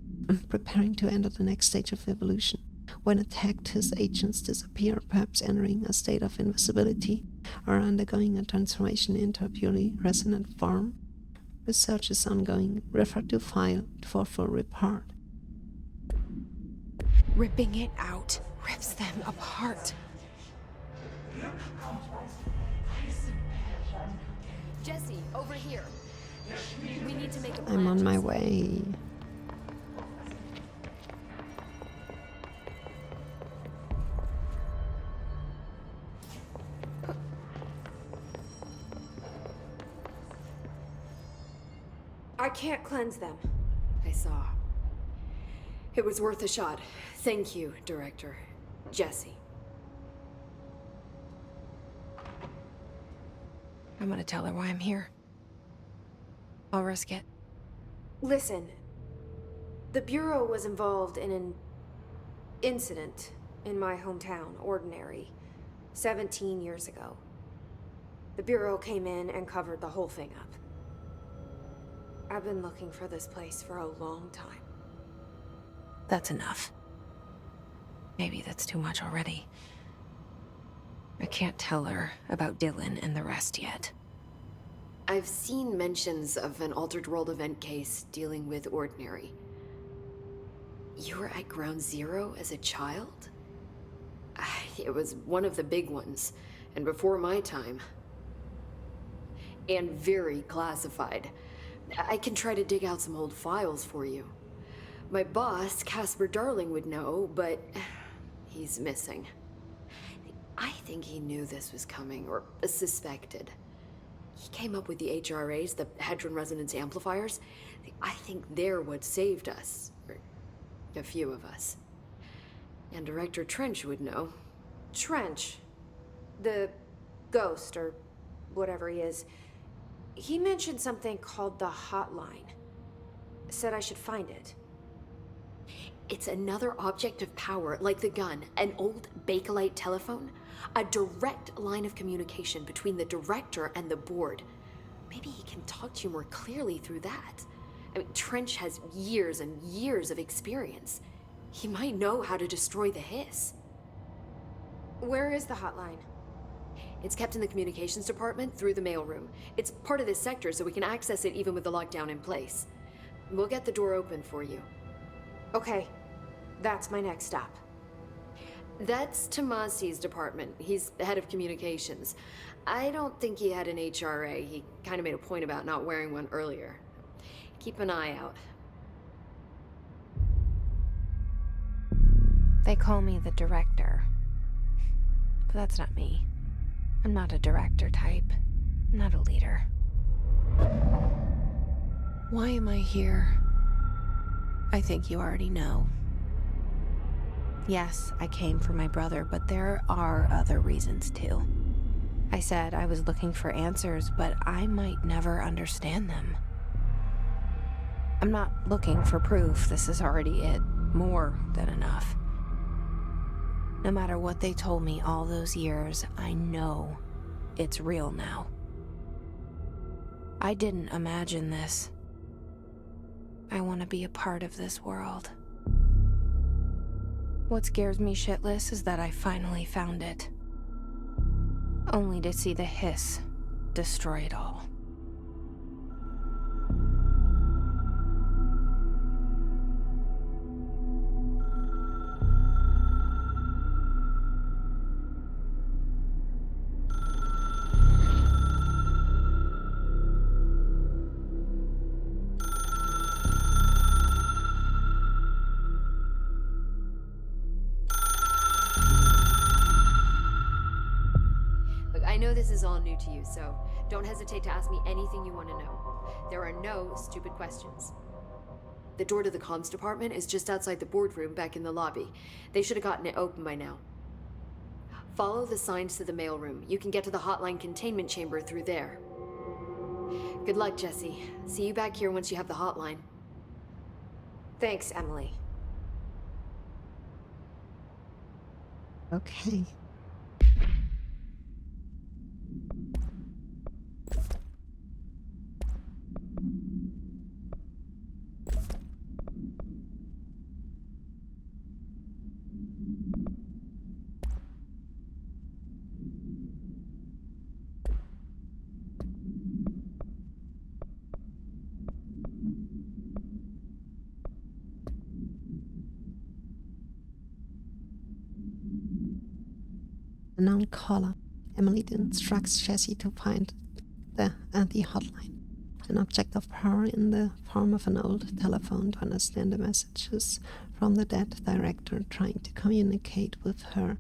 preparing to enter the next stage of evolution? When attacked, his agents disappear, perhaps entering a state of invisibility or undergoing a transformation into a purely resonant form. Research is ongoing. Refer to file for full report. Ripping it out rips them apart. Jesse, over here. We need to make a plan. I'm on my Jesse. way. I can't cleanse them. I saw. It was worth a shot. Thank you, Director. Jesse. I'm gonna tell her why I'm here. I'll risk it. Listen, the Bureau was involved in an incident in my hometown, Ordinary, 17 years ago. The Bureau came in and covered the whole thing up. I've been looking for this place for a long time. That's enough. Maybe that's too much already. I can't tell her about Dylan and the rest yet. I've seen mentions of an Altered World event case dealing with Ordinary. You were at Ground Zero as a child? It was one of the big ones, and before my time. And very classified. I can try to dig out some old files for you. My boss, Casper Darling, would know, but he's missing. I think he knew this was coming, or suspected. He came up with the HRAs, the Hadron Resonance Amplifiers. I think they're what saved us. Or a few of us. And Director Trench would know. Trench, the ghost, or whatever he is, he mentioned something called the Hotline. Said I should find it. It's another object of power, like the gun, an old Bakelite telephone. A direct line of communication between the director and the board. Maybe he can talk to you more clearly through that. I mean, Trench has years and years of experience. He might know how to destroy the hiss. Where is the hotline? It's kept in the communications department through the mailroom. It's part of this sector, so we can access it even with the lockdown in place. We'll get the door open for you. Okay, that's my next stop. That's Tomasi's department. He's head of communications. I don't think he had an HRA. He kind of made a point about not wearing one earlier. Keep an eye out. They call me the director. But that's not me. I'm not a director type. I'm not a leader. Why am I here? I think you already know. Yes, I came for my brother, but there are other reasons too. I said I was looking for answers, but I might never understand them. I'm not looking for proof. This is already it. More than enough. No matter what they told me all those years, I know it's real now. I didn't imagine this. I want to be a part of this world. What scares me shitless is that I finally found it. Only to see the hiss destroy it all. I know this is all new to you, so don't hesitate to ask me anything you want to know. There are no stupid questions. The door to the comms department is just outside the boardroom back in the lobby. They should have gotten it open by now. Follow the signs to the mailroom. You can get to the hotline containment chamber through there. Good luck, Jesse. See you back here once you have the hotline. Thanks, Emily. Okay. A known caller. Emily instructs Jesse to find the hotline. An object of power in the form of an old telephone to understand the messages from the dead director trying to communicate with her.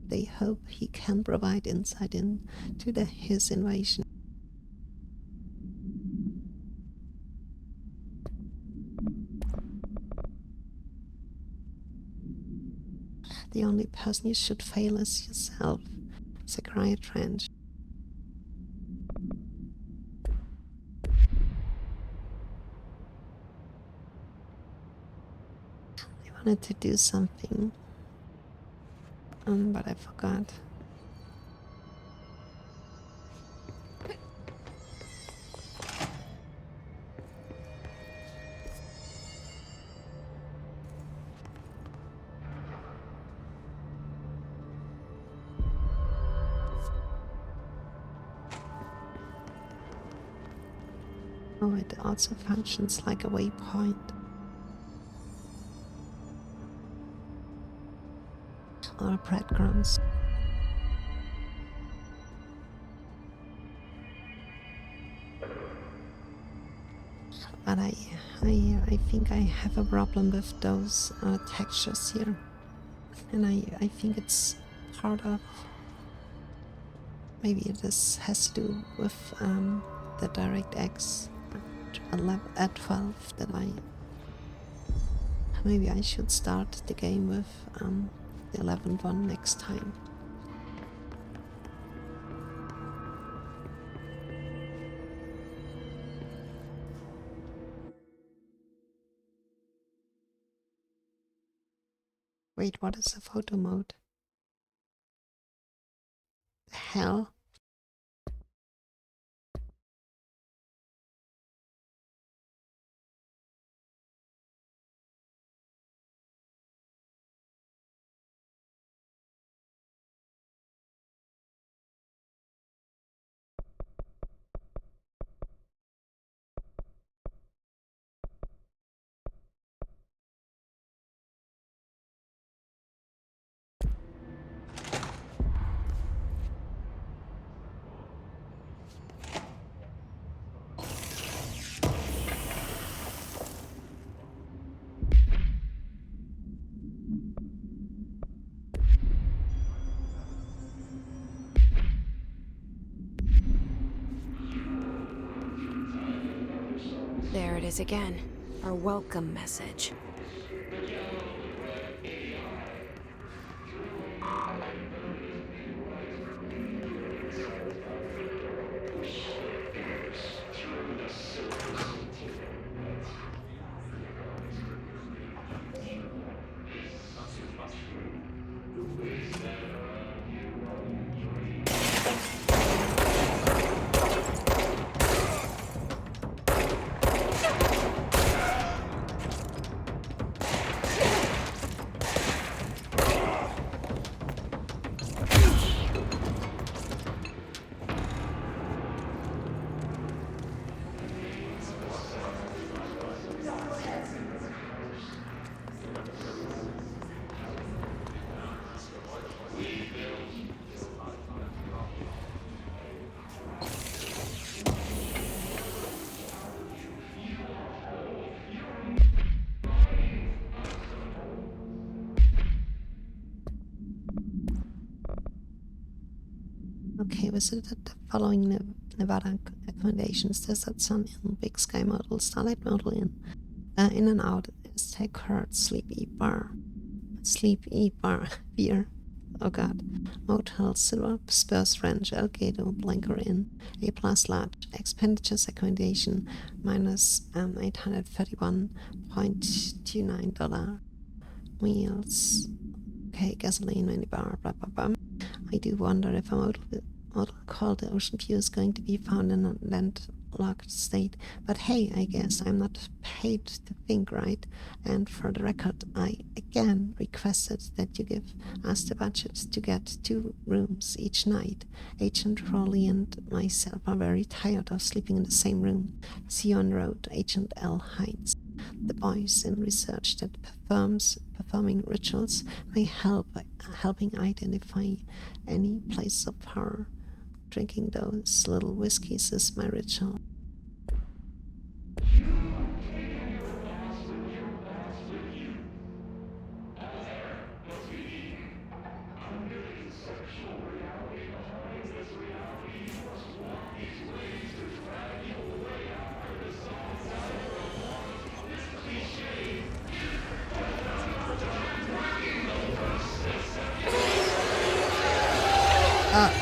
They hope he can provide insight into his invasion. The only person you should fail is yourself, Zachariah Trench. I wanted to do something, but I forgot. Oh, it also functions like a waypoint. Or breadcrumbs. But I think I have a problem with those textures here. And I think it's part of... Maybe this has to do with the DirectX at 12 that maybe I should start the game with the 11th one next time. Wait, what is the photo mode? The hell? There it is again. Our welcome message. Okay, visited the following Nevada accommodations: Desert Sun Inn, Big Sky Motel, Starlight Motel Inn, In and Out, Aztec Heart, Sleep Eat Bar, Beer, oh god, Motel, Silver Spurs Ranch, El Gato, Blanco Inn, A Plus Lodge, expenditures accommodation minus $831.29, meals, okay, gasoline, minibar, blah blah blah. I do wonder if a model called the Ocean View is going to be found in a landlocked state. But hey, I guess I'm not paid to think, right? And for the record, I again requested that you give us the budget to get 2 rooms each night. Agent Rowley and myself are very tired of sleeping in the same room. See you on the road, Agent L. Hines. The boys in research that performing rituals may helping identify any place of power. Drinking those little whiskeys is my ritual.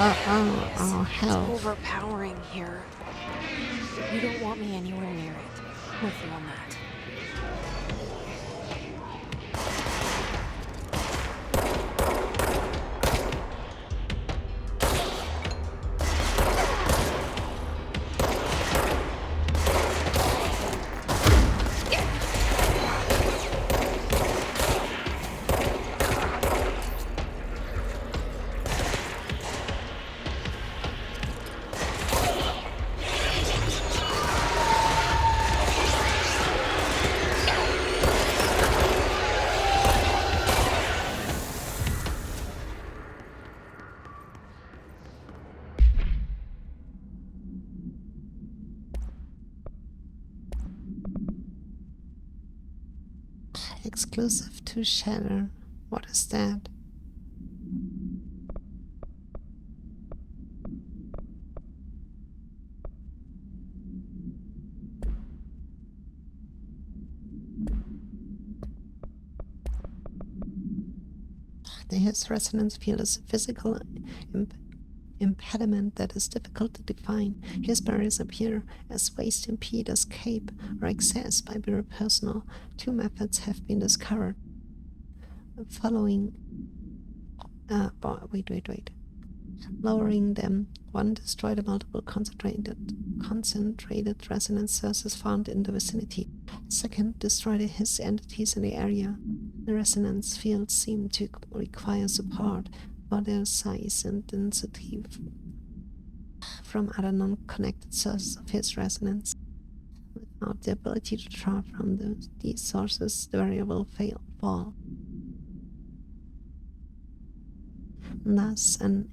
Oh, hell. It's overpowering here. You don't want me anywhere near it. I'm with you on that. Exclusive to Shatter. What is that? His resonance field is a physical impediment that is difficult to define. His barriers appear as ways to impede escape or access by Bureau personnel. 2 methods have been discovered. Following... wait. Lowering them. 1, destroy the multiple concentrated resonance sources found in the vicinity. 2nd, destroy his entities in the area. The resonance fields seem to require support for their size and density from other non-connected sources of his resonance. Without the ability to draw from these sources, the variable fall. Thus, an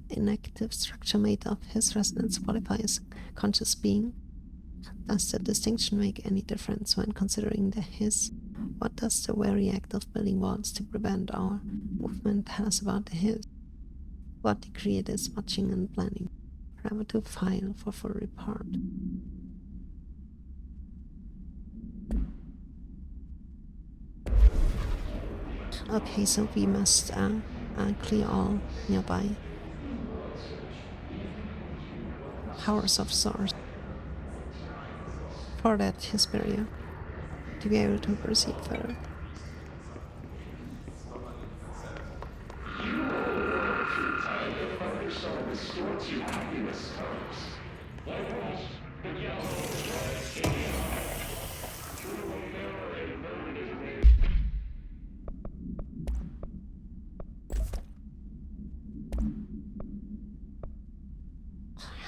inactive structure made of his resonance qualifies conscious being. Does the distinction make any difference when considering the his? What does the very act of building walls to prevent our movement tell us about the his? What degree it is watching and planning? Parameter to file for full report. Okay, so we must clear all nearby powers of source for that his barrier to be able to proceed further.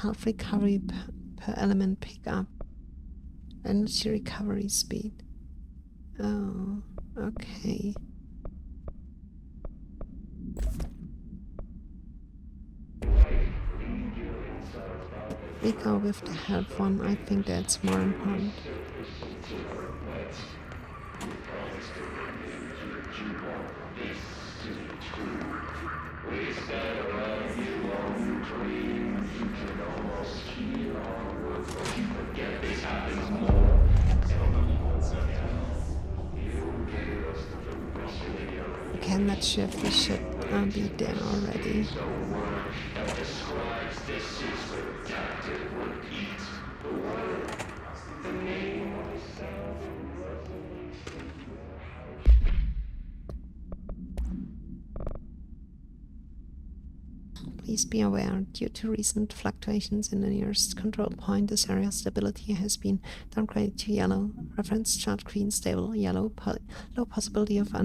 Health recovery per element pickup. Energy recovery speed. Oh, okay. We go with the health one. I think that's more important. Okay, I'm not sure if we should be there already. Please be aware, due to recent fluctuations in the nearest control point, this area's stability has been downgraded to yellow. Reference chart green, stable, yellow, low possibility of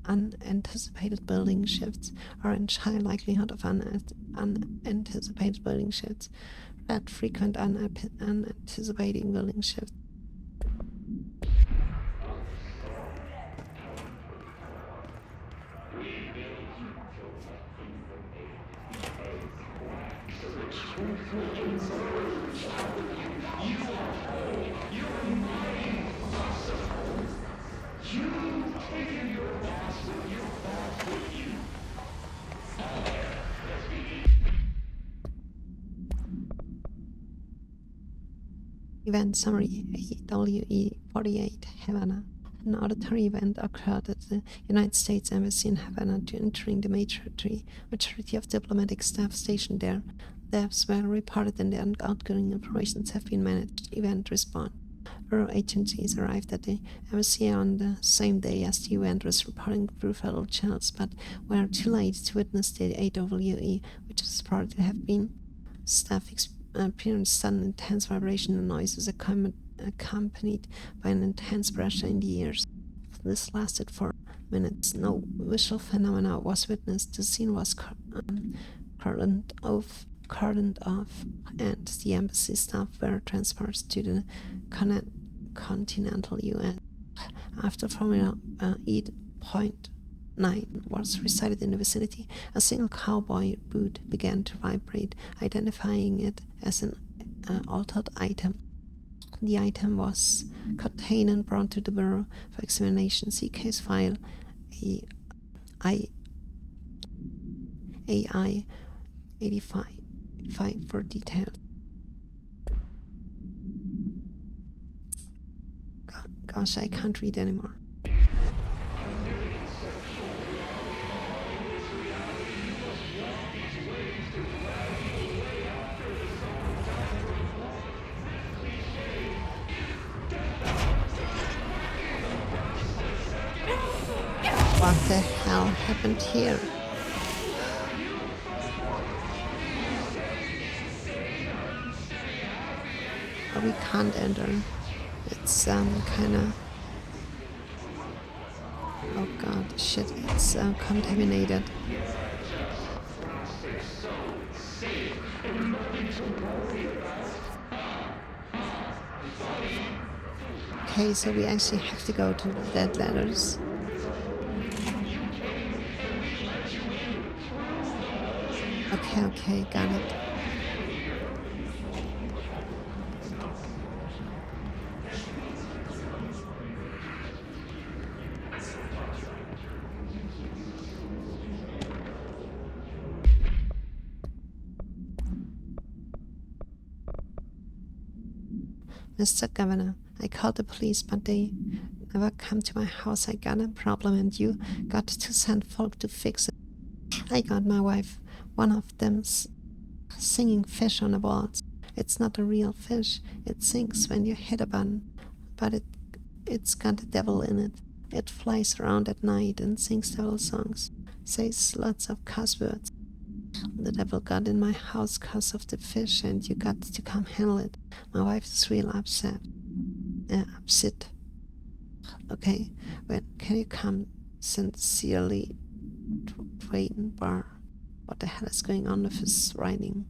unanticipated building shifts, orange, high likelihood of unanticipated building shifts, red, frequent unanticipated building shifts. Event summary: AWE-48 Havana. An auditory event occurred at the United States Embassy in Havana during the majority of diplomatic staff stationed there. Deaths were reported and the outgoing operations have been managed. Event response. Bureau agencies arrived at the embassy on the same day as the event was reporting through federal channels, but were too late to witness the AWE, which is reported to have been staff experienced sudden intense vibration and noises accompanied by an intense pressure in the ears. This lasted for minutes. No visual phenomena was witnessed. The scene was cordoned off, and the embassy staff were transported to the continental U.S. After Formula 8.9 was recited in the vicinity, a single cowboy boot began to vibrate, identifying it as an altered item. The item was contained and brought to the Bureau for examination. See case file AI 85 for details. Gosh, I can't read anymore. What the hell happened here? Oh, we can't enter. It's kinda... Oh god, shit, it's contaminated. Okay, so we actually have to go to the dead letters. Okay, got it. Mr. Governor, I called the police, but they never come to my house. I got a problem and you got to send folk to fix it. I got my wife, one of them singing fish on the walls. It's not a real fish. It sings when you hit a button, but it's got a devil in it. It flies around at night and sings devil songs, says lots of cuss words. The devil got in my house because of the fish and you got to come handle it. My wife is real upset. Okay, when can you come? Sincerely, Drayton Barr. What the hell is going on with his writing?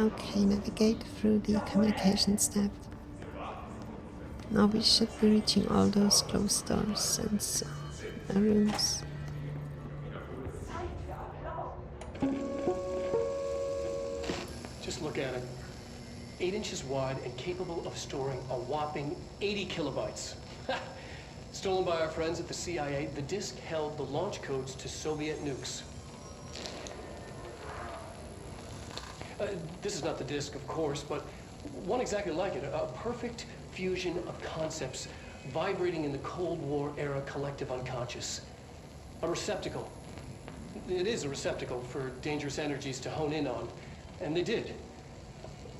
Okay, navigate through the communication step. Now we should be reaching all those closed doors and rooms. Just look at it. 8 inches wide and capable of storing a whopping 80 kilobytes. Stolen by our friends at the CIA, the disk held the launch codes to Soviet nukes. This is not the disk, of course, but one exactly like it. A perfect fusion of concepts vibrating in the Cold War era collective unconscious. A receptacle. It is a receptacle for dangerous energies to hone in on, and they did.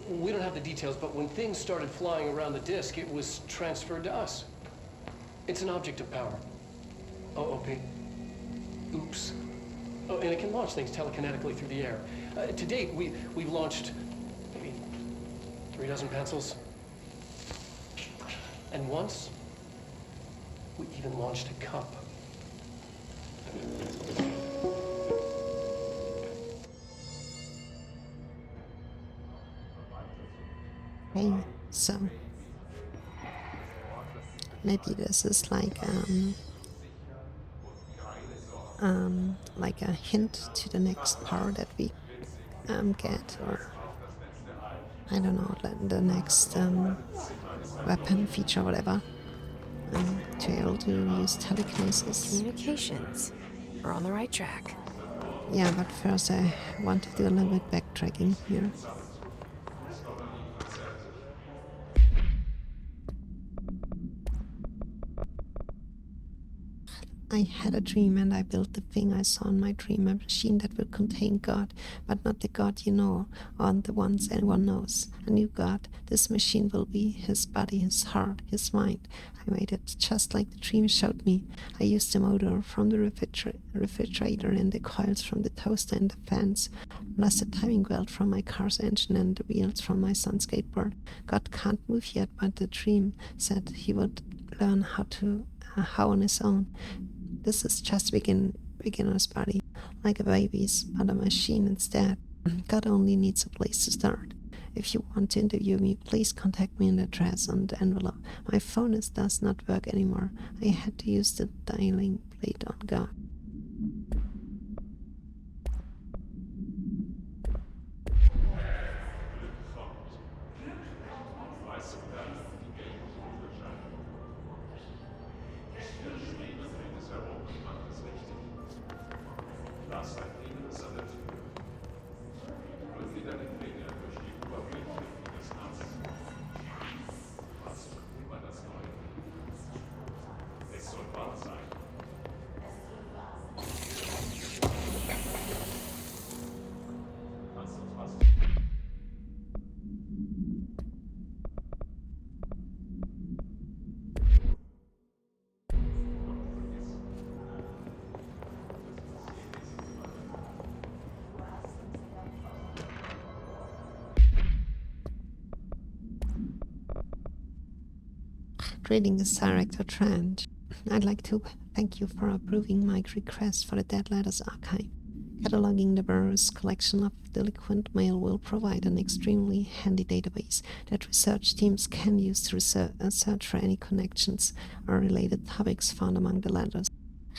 We don't have the details, but when things started flying around the disk, it was transferred to us. It's an object of power. OP. Oops. Oh, and it can launch things telekinetically through the air. To date, we've launched maybe 3 dozen pencils. And once, we even launched a cup. Okay, so maybe this is like a hint to the next power that we get, or I don't know, the next weapon feature, whatever, to be able to use telekinesis. Communications. We're on the right track. Yeah, but first I want to do a little bit backtracking here. I had a dream and I built the thing I saw in my dream, a machine that will contain God, but not the God you know, or the ones anyone knows. A new God. This machine will be his body, his heart, his mind. I made it just like the dream showed me. I used the motor from the refrigerator and the coils from the toaster and the fans, plus the timing belt from my car's engine and the wheels from my son's skateboard. God can't move yet, but the dream said he would learn how on his own. This is just beginner's body, like a baby's, but a machine instead. God only needs a place to start. If you want to interview me, please contact me in the address on the envelope. My phone does not work anymore. I had to use the dialing plate on God. Greetings, Director Trent. I'd like to thank you for approving my request for the Dead Letters archive. Cataloging the Bureau's collection of delinquent mail will provide an extremely handy database that research teams can use to search for any connections or related topics found among the letters.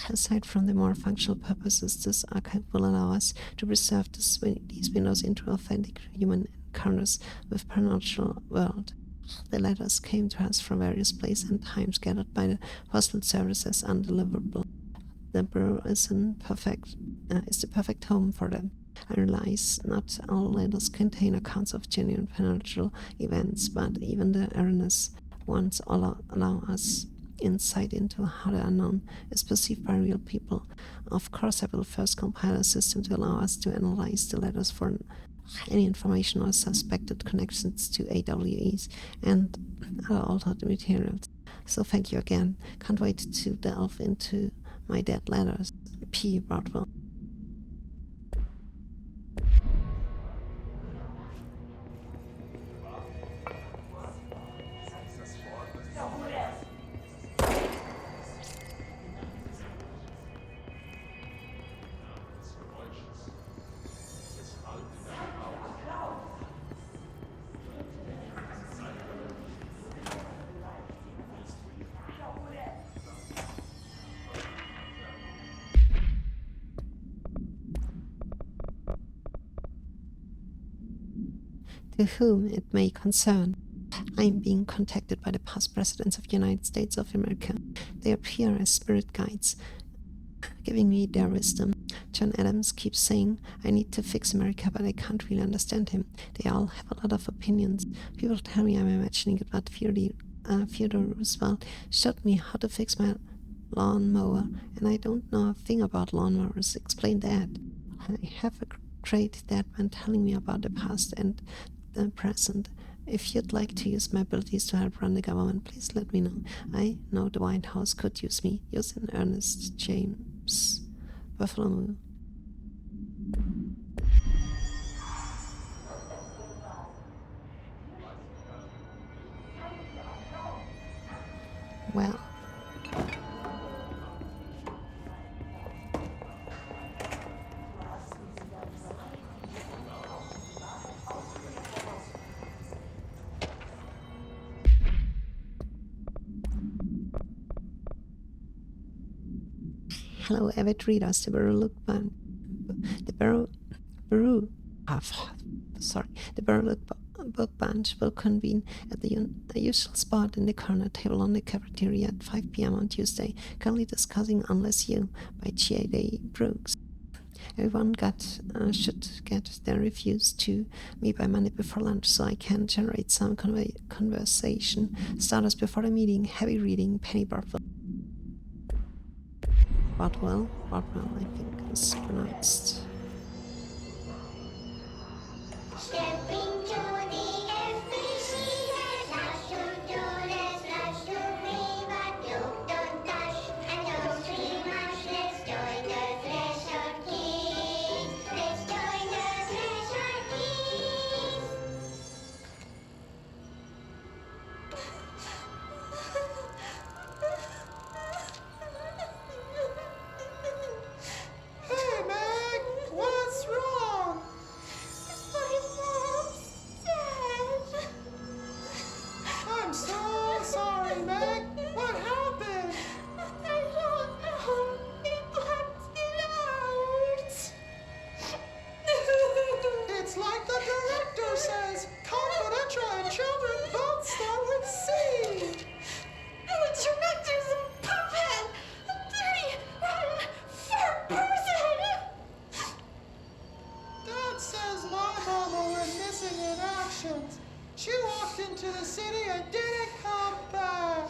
Aside from the more functional purposes, this archive will allow us to preserve these windows into authentic human encounters with the supernatural world. The letters came to us from various places and times, gathered by the postal service as undeliverable. The Bureau is the perfect home for them. I realize not all letters contain accounts of genuine supernatural events, but even the erroneous ones allow us insight into how the unknown is perceived by real people. Of course, I will first compile a system to allow us to analyze the letters for any information or suspected connections to AWEs and other altered materials. So thank you again. Can't wait to delve into my dead letters. P. Broadwell. to whom it may concern. I am being contacted by the past presidents of the United States of America. They appear as spirit guides, giving me their wisdom. John Adams keeps saying I need to fix America, but I can't really understand him. They all have a lot of opinions. People tell me I'm imagining it, but Theodore Roosevelt showed me how to fix my lawnmower, and I don't know a thing about lawnmowers. Explain that. I have a great dad man telling me about the past and the present. If you'd like to use my abilities to help run the government, please let me know. I know the White House could use me. Yours in Ernest James Buffalo. Well. Hello, avid readers. The Baroque Book Bunch will convene at the usual spot in the corner table on the cafeteria at 5 p.m. on Tuesday, currently discussing Unless You by G.A.D. Brooks. Everyone should get their reviews to me by Monday before lunch so I can generate some conversation starters before the meeting. Heavy reading, Penny Bartwell, I think is pronounced. She walked into the city and didn't come back.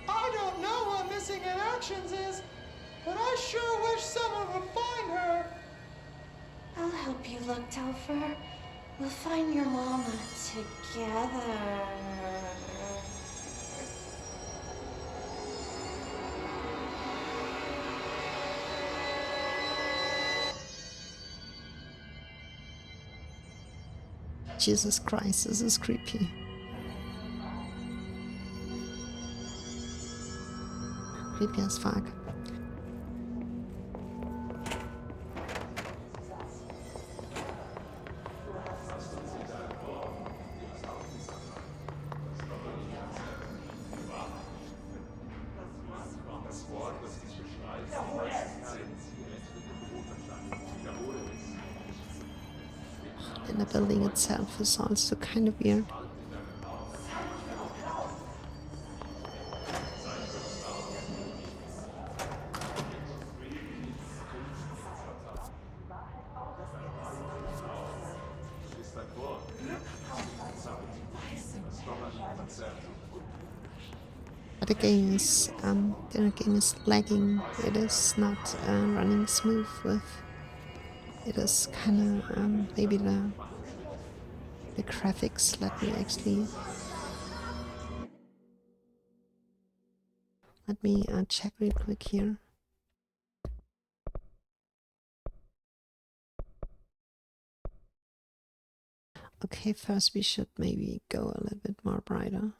I don't know what missing in actions is, but I sure wish someone would find her. I'll help you look, Telfer. We'll find your mama together. Jesus Christ, this is creepy. Creepy as fuck. And the building itself is also kind of weird. But the game is lagging. It is not running smooth with. It is kind of maybe the graphics. Let me check real quick here. Okay, first we should maybe go a little bit more brighter.